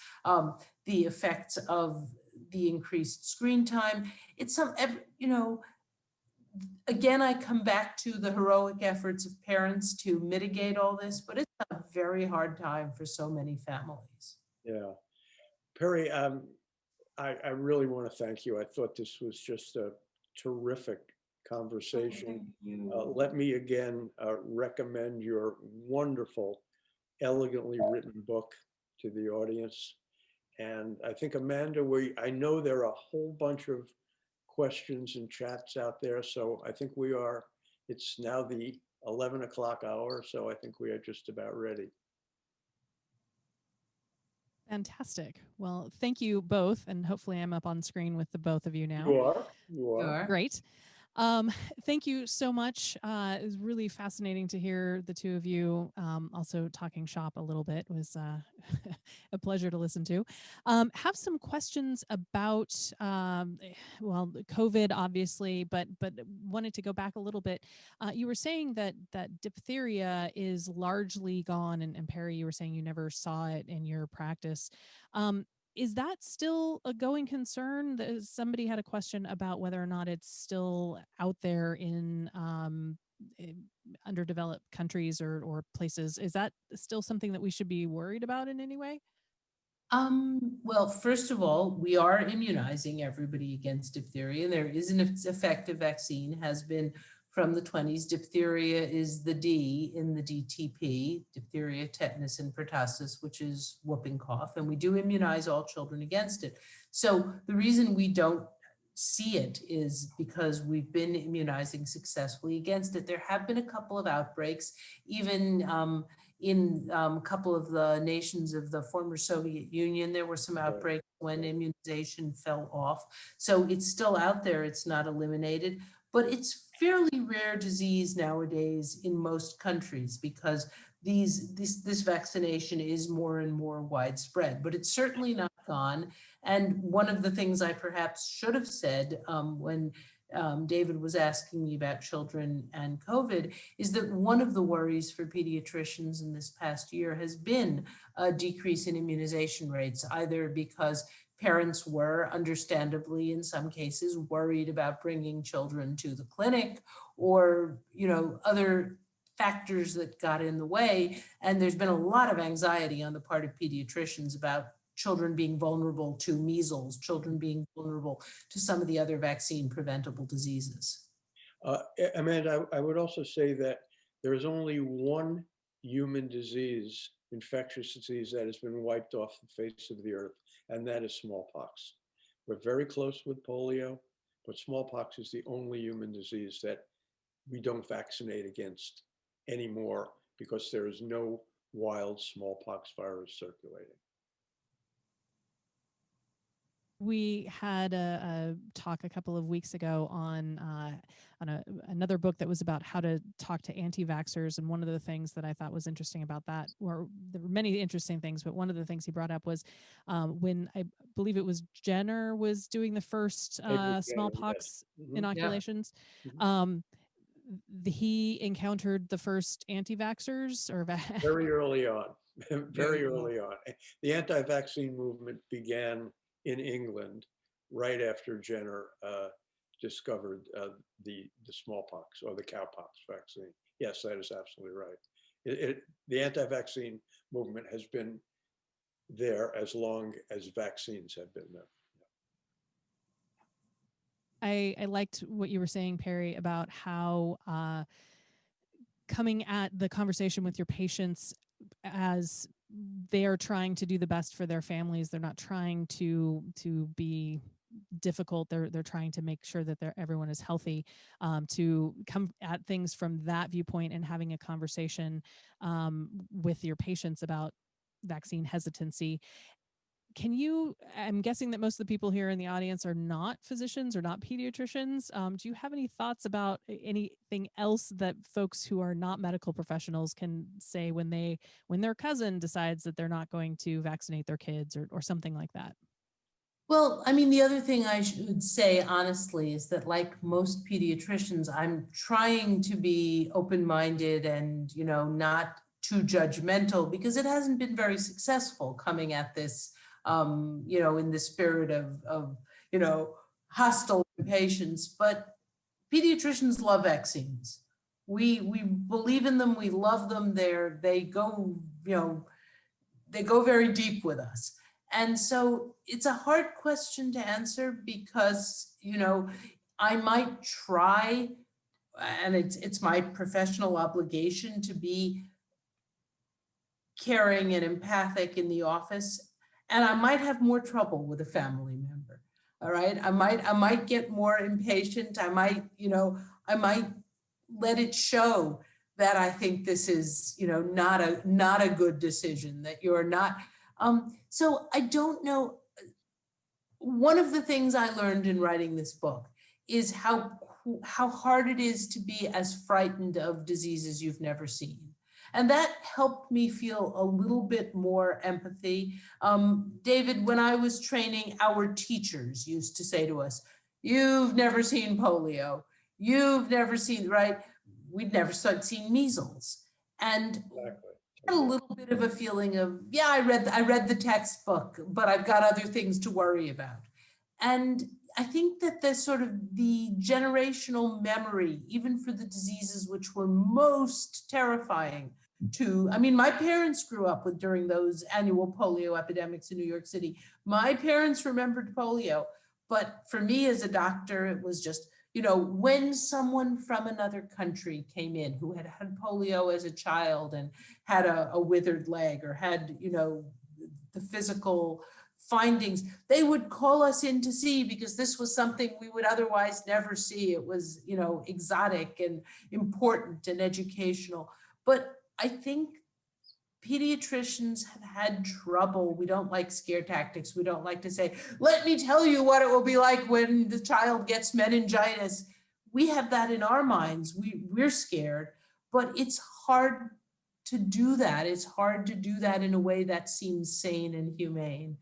the effects of the increased screen time. It's you know, again, I come back to the heroic efforts of parents to mitigate all this, but it's a very hard time for so many families. Yeah. Perri, I really want to thank you. I thought this was just a terrific conversation. Let me again recommend your wonderful, elegantly written book to the audience. And I think, Amanda, I know there are a whole bunch of questions and chats out there. So I think it's now the 11 o'clock hour. So I think we are just about ready. Fantastic. Well, thank you both. And hopefully I'm up on screen with the both of you now. You are. Great. Thank you so much. It was really fascinating to hear the two of you also talking shop a little bit. It was a pleasure to listen to. Have some questions about, well, COVID, obviously, but wanted to go back a little bit. You were saying that diphtheria is largely gone, and Perri, you were saying you never saw it in your practice. Is that still a going concern? Somebody had a question about whether or not it's still out there in underdeveloped countries or places. Is that still something that we should be worried about in any way? Well, first of all, we are immunizing everybody against diphtheria. There is an effective vaccine, has been from the 20s. Diphtheria is the D in the DTP, diphtheria, tetanus, and pertussis, which is whooping cough. And we do immunize all children against it. So the reason we don't see it is because we've been immunizing successfully against it. There have been a couple of outbreaks, even in a couple of the nations of the former Soviet Union. There were some outbreaks when immunization fell off. So it's still out there, it's not eliminated, but it's fairly rare disease nowadays in most countries because this vaccination is more and more widespread, but it's certainly not gone. And one of the things I perhaps should have said when David was asking me about children and COVID is that one of the worries for pediatricians in this past year has been a decrease in immunization rates, either because parents were understandably in some cases worried about bringing children to the clinic, or other factors that got in the way. And there's been a lot of anxiety on the part of pediatricians about children being vulnerable to measles, children being vulnerable to some of the other vaccine preventable diseases. Amanda, I would also say that there is only one human disease, infectious disease, that has been wiped off the face of the earth, and that is smallpox. We're very close with polio, but smallpox is the only human disease that we don't vaccinate against anymore because there is no wild smallpox virus circulating. We had a talk a couple of weeks ago on another book that was about how to talk to anti-vaxxers, and one of the things that I thought was interesting about that, or there were many interesting things, but one of the things he brought up was when I believe it was Jenner was doing the first smallpox inoculations. He encountered the first anti-vaxxers or very early on, very early on. The anti-vaccine movement began in England right after Jenner discovered the smallpox or the cowpox vaccine. Yes, that is absolutely right. The anti-vaccine movement has been there as long as vaccines have been there. I liked what you were saying, Perri, about how coming at the conversation with your patients as they are trying to do the best for their families. They're not trying to be difficult. They're trying to make sure that everyone is healthy. To come at things from that viewpoint and having a conversation with your patients about vaccine hesitancy. I'm guessing that most of the people here in the audience are not physicians or not pediatricians. Do you have any thoughts about anything else that folks who are not medical professionals can say when their cousin decides that they're not going to vaccinate their kids or something like that? Well, I mean, the other thing I should say honestly is that, like most pediatricians, I'm trying to be open-minded and, not too judgmental, because it hasn't been very successful coming at this in the spirit of hostile patients. But pediatricians love vaccines. We believe in them. We love them. They go very deep with us. And so it's a hard question to answer because, I might try, and it's my professional obligation to be caring and empathic in the office. And I might have more trouble with a family member. All right. I might get more impatient. I might let it show that I think this is, not a good decision, that you're not. So I don't know. One of the things I learned in writing this book is how hard it is to be as frightened of diseases you've never seen. And that helped me feel a little bit more empathy. David, when I was training, our teachers used to say to us, "You've never seen polio. You've never seen," right? We'd never seen measles. And Exactly. I had a little bit of a feeling of, yeah, I read the textbook, but I've got other things to worry about. And I think that the sort of the generational memory, even for the diseases which were most terrifying my parents grew up during those annual polio epidemics in New York City. My parents remembered polio, but for me as a doctor, it was just, when someone from another country came in who had had polio as a child and had a withered leg or had, the physical findings, they would call us in to see, because this was something we would otherwise never see. It was, exotic and important and educational. But I think pediatricians have had trouble. We don't like scare tactics. We don't like to say, "Let me tell you what it will be like when the child gets meningitis." We have that in our minds. We're scared, but it's hard to do that. It's hard to do that in a way that seems sane and humane.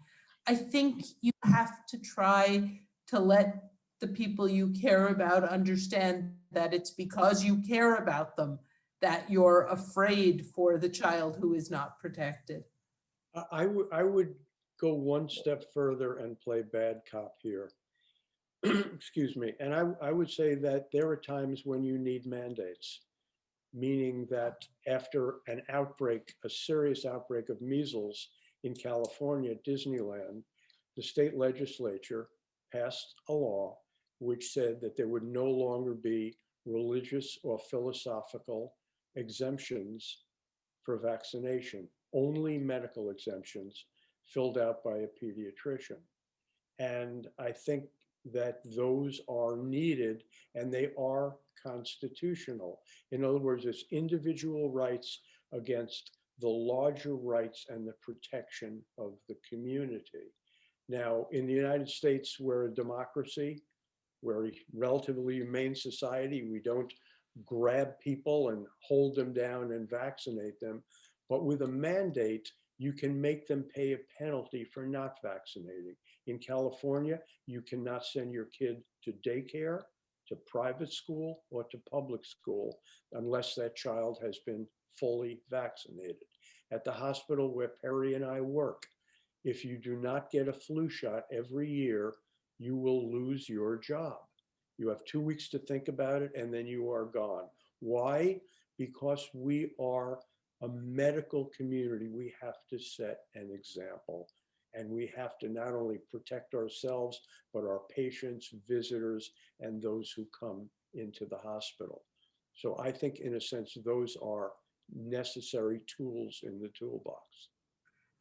I think you have to try to let the people you care about understand that it's because you care about them that you're afraid for the child who is not protected. I would go one step further and play bad cop here. Excuse me. And I would say that there are times when you need mandates, meaning that after an outbreak, a serious outbreak of measles in California at Disneyland, the state legislature passed a law which said that there would no longer be religious or philosophical exemptions for vaccination, only medical exemptions filled out by a pediatrician. And I think that those are needed and they are constitutional. In other words, it's individual rights against the larger rights and the protection of the community. Now, in the United States, we're a democracy. We're a relatively humane society. We don't grab people and hold them down and vaccinate them. But with a mandate, you can make them pay a penalty for not vaccinating. In California, you cannot send your kid to daycare, to private school, or to public school unless that child has been fully vaccinated. At the hospital where Perri and I work, if you do not get a flu shot every year, you will lose your job. You have 2 weeks to think about it, and then you are gone. Why? Because we are a medical community. We have to set an example, and we have to not only protect ourselves, but our patients, visitors, and those who come into the hospital. So I think, in a sense, those are necessary tools in the toolbox.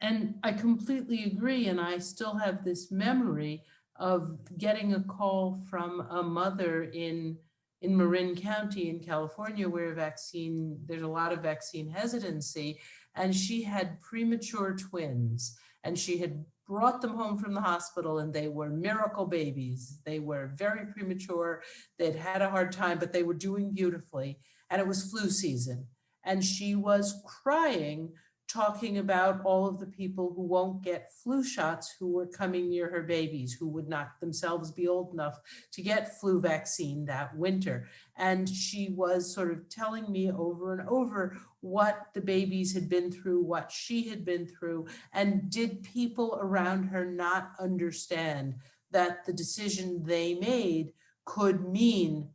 And I completely agree. And I still have this memory of getting a call from a mother in Marin County in California, where there's a lot of vaccine hesitancy. And she had premature twins, and she had brought them home from the hospital, and they were miracle babies. They were very premature. They'd had a hard time, but they were doing beautifully. And it was flu season. And she was crying, talking about all of the people who won't get flu shots, who were coming near her babies, who would not themselves be old enough to get flu vaccine that winter. And she was sort of telling me over and over what the babies had been through, what she had been through, and did people around her not understand that the decision they made could mean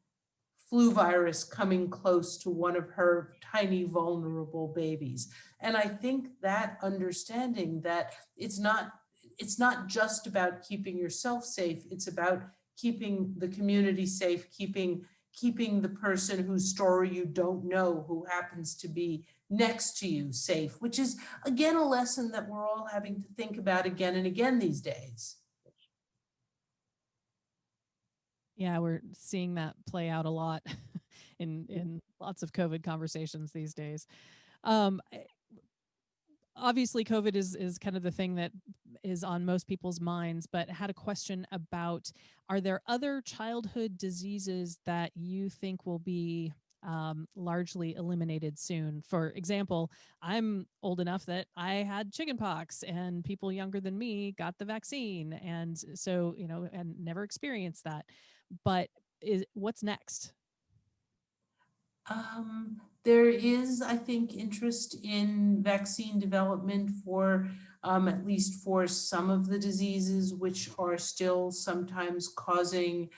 flu virus coming close to one of her tiny vulnerable babies. And I think that understanding that it's not just about keeping yourself safe, it's about keeping the community safe, keeping the person whose story you don't know, who happens to be next to you, safe, which is again a lesson that we're all having to think about again and again these days. Yeah, we're seeing that play out a lot in lots of COVID conversations these days. Obviously, COVID is kind of the thing that is on most people's minds, but I had a question about, are there other childhood diseases that you think will be largely eliminated soon? For example, I'm old enough that I had chickenpox, and people younger than me got the vaccine. And so, and never experienced that. But what's next? There is, I think, interest in vaccine development for at least for some of the diseases which are still sometimes causing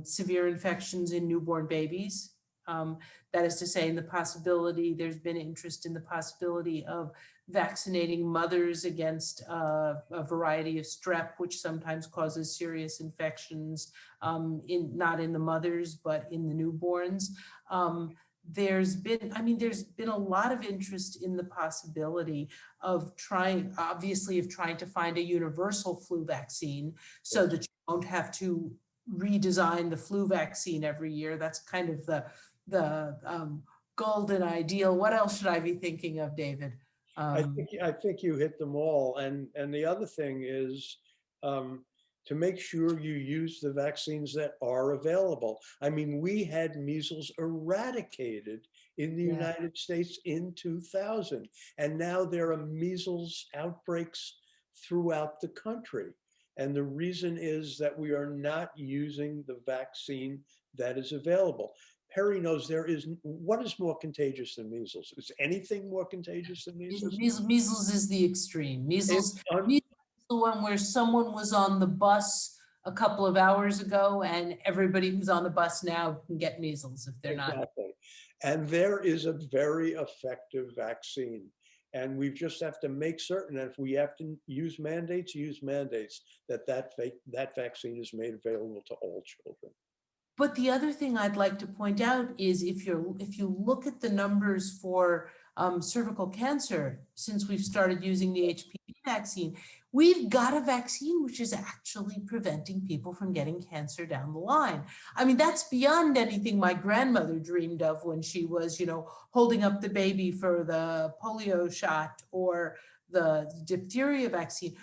severe infections in newborn babies. That is to say, there's been interest in the possibility of vaccinating mothers against a variety of strep, which sometimes causes serious infections, not in the mothers, but in the newborns. There's been a lot of interest in the possibility of trying to find a universal flu vaccine so that you don't have to redesign the flu vaccine every year. That's kind of the golden ideal. What else should I be thinking of, David? I think you hit them all. And the other thing is to make sure you use the vaccines that are available. I mean, we had measles eradicated in the United States in 2000, and now there are measles outbreaks throughout the country. And the reason is that we are not using the vaccine that is available. Perri knows what is more contagious than measles? Is anything more contagious than measles? Measles is the extreme. Measles is the one where someone was on the bus a couple of hours ago, and everybody who's on the bus now can get measles if they're not. Exactly. And there is a very effective vaccine. And we just have to make certain that if we have to use mandates, that vaccine is made available to all children. But the other thing I'd like to point out is if you look at the numbers for cervical cancer, since we've started using the HPV vaccine, we've got a vaccine which is actually preventing people from getting cancer down the line. I mean, that's beyond anything my grandmother dreamed of when she was, holding up the baby for the polio shot or the diphtheria vaccine.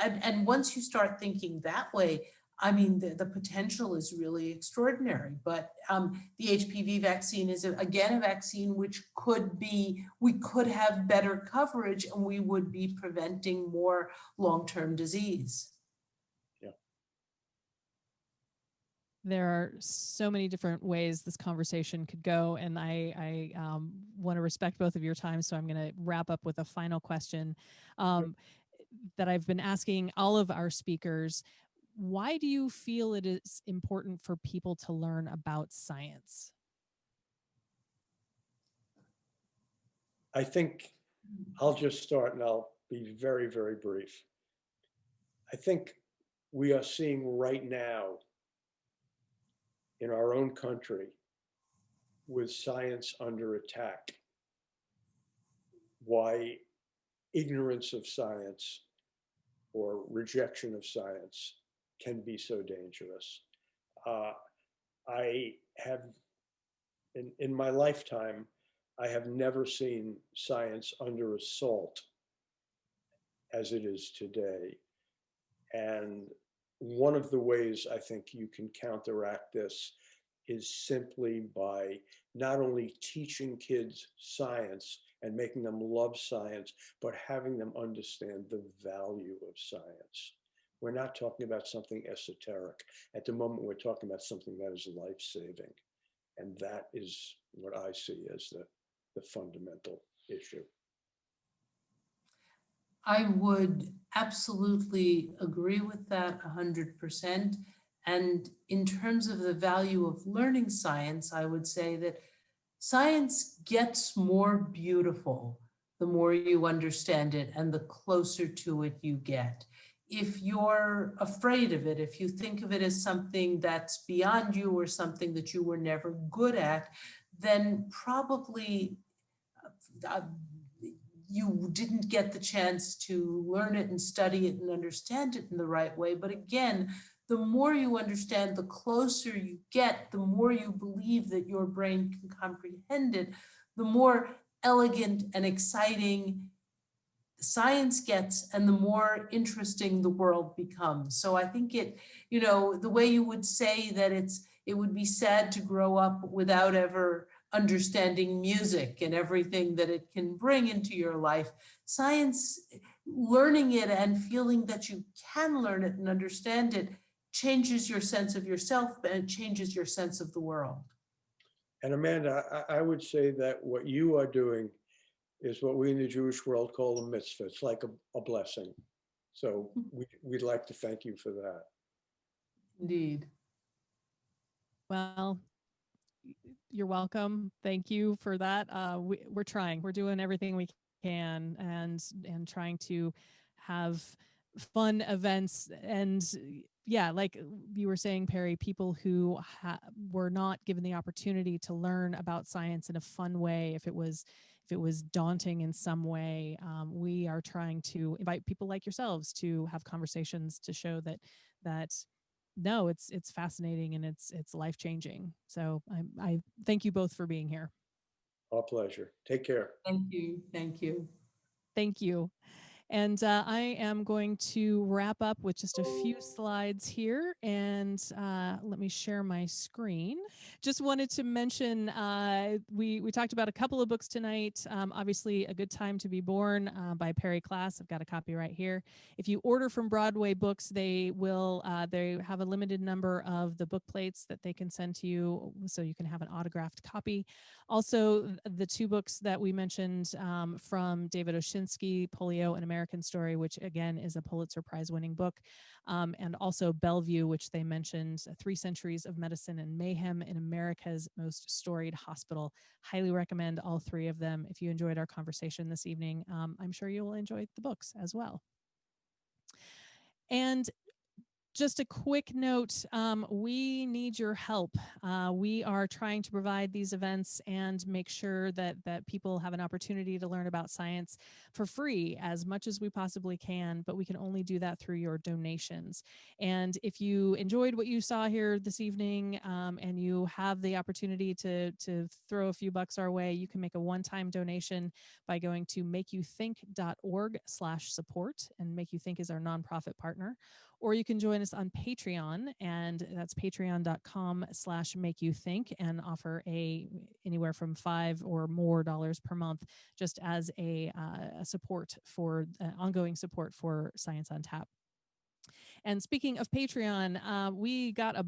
And once you start thinking that way, I mean, the potential is really extraordinary. But the HPV vaccine is, again, a vaccine which we could have better coverage and we would be preventing more long-term disease. Yeah. There are so many different ways this conversation could go, and I want to respect both of your time, so I'm going to wrap up with a final question that I've been asking all of our speakers. Why do you feel it is important for people to learn about science? I think I'll just start and I'll be very, very brief. I think we are seeing right now in our own country, with science under attack, why ignorance of science or rejection of science can be so dangerous. I have, in my lifetime, I have never seen science under assault as it is today. And one of the ways I think you can counteract this is simply by not only teaching kids science and making them love science, but having them understand the value of science. We're not talking about something esoteric. At the moment, we're talking about something that is life-saving. And that is what I see as the fundamental issue. I would absolutely agree with that 100%. And in terms of the value of learning science, I would say that science gets more beautiful the more you understand it and the closer to it you get. If you're afraid of it, if you think of it as something that's beyond you or something that you were never good at, then probably you didn't get the chance to learn it and study it and understand it in the right way. But again, the more you understand, the closer you get, the more you believe that your brain can comprehend it, the more elegant and exciting science gets and the more interesting the world becomes. So I think the way you would say that it would be sad to grow up without ever understanding music and everything that it can bring into your life. Science, learning it and feeling that you can learn it and understand it changes your sense of yourself and it changes your sense of the world. And Amanda, I would say that what you are doing is what we in the Jewish world call a mitzvah. It's like a blessing. So we'd like to thank you for that. Indeed. Well, you're welcome. Thank you for that. We're trying. We're doing everything we can and trying to have fun events. And yeah, like you were saying, Perri, people who were not given the opportunity to learn about science in a fun way, if it was daunting in some way, we are trying to invite people like yourselves to have conversations to show that no, it's fascinating and it's life-changing. So I thank you both for being here. Our pleasure. Take care. Thank you. Thank you. Thank you. And I am going to wrap up with just a few slides here, and let me share my screen. Just wanted to mention, we talked about a couple of books tonight. Obviously, A Good Time to Be Born by Perri Klass. I've got a copy right here. If you order from Broadway Books, they have a limited number of the book plates that they can send to you, so you can have an autographed copy. Also, the two books that we mentioned from David Oshinsky, Polio, An American Story, which again is a Pulitzer Prize winning book, and also Bellevue, which they mentioned, 3 Centuries of Medicine and Mayhem in America's Most Storied Hospital. Highly recommend all 3 of them. If you enjoyed our conversation this evening, I'm sure you will enjoy the books as well. And just a quick note, we need your help. We are trying to provide these events and make sure that people have an opportunity to learn about science for free as much as we possibly can, but we can only do that through your donations. And if you enjoyed what you saw here this evening, and you have the opportunity to throw a few bucks our way, you can make a one-time donation by going to makeyoutthink.org/support, and Make You Think is our nonprofit partner. Or you can join us on Patreon, and that's patreon.com/makeyouthink, and offer anywhere from $5 or more per month, just as a support for ongoing support for Science on Tap. And speaking of Patreon, we got a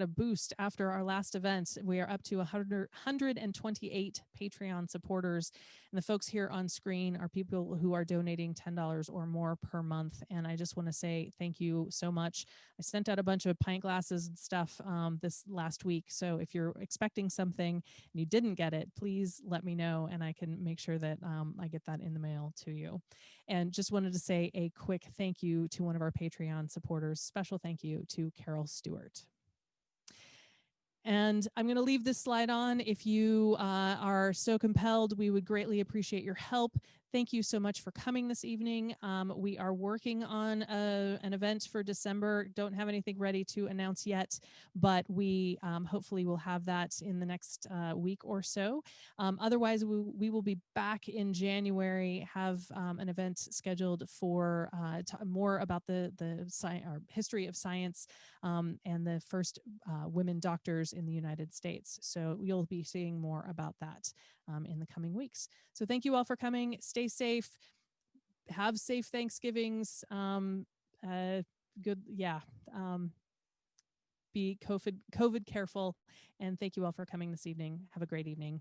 boost after our last event. We are up to 128 Patreon supporters. And the folks here on screen are people who are donating $10 or more per month. And I just want to say thank you so much. I sent out a bunch of pint glasses and stuff this last week. So if you're expecting something and you didn't get it, please let me know, and I can make sure that I get that in the mail to you. And just wanted to say a quick thank you to one of our Patreon supporters. Special thank you to Carol Stewart. And I'm going to leave this slide on. If you are so compelled, we would greatly appreciate your help. Thank you so much for coming this evening. We are working on an event for December. Don't have anything ready to announce yet, but we hopefully will have that in the next week or so. Otherwise, we will be back in January, have an event scheduled for more about the history of science and the first women doctors in the United States. So you'll be seeing more about that in the coming weeks. So thank you all for coming. Stay safe. Have safe Thanksgivings. Be COVID careful. And thank you all for coming this evening. Have a great evening.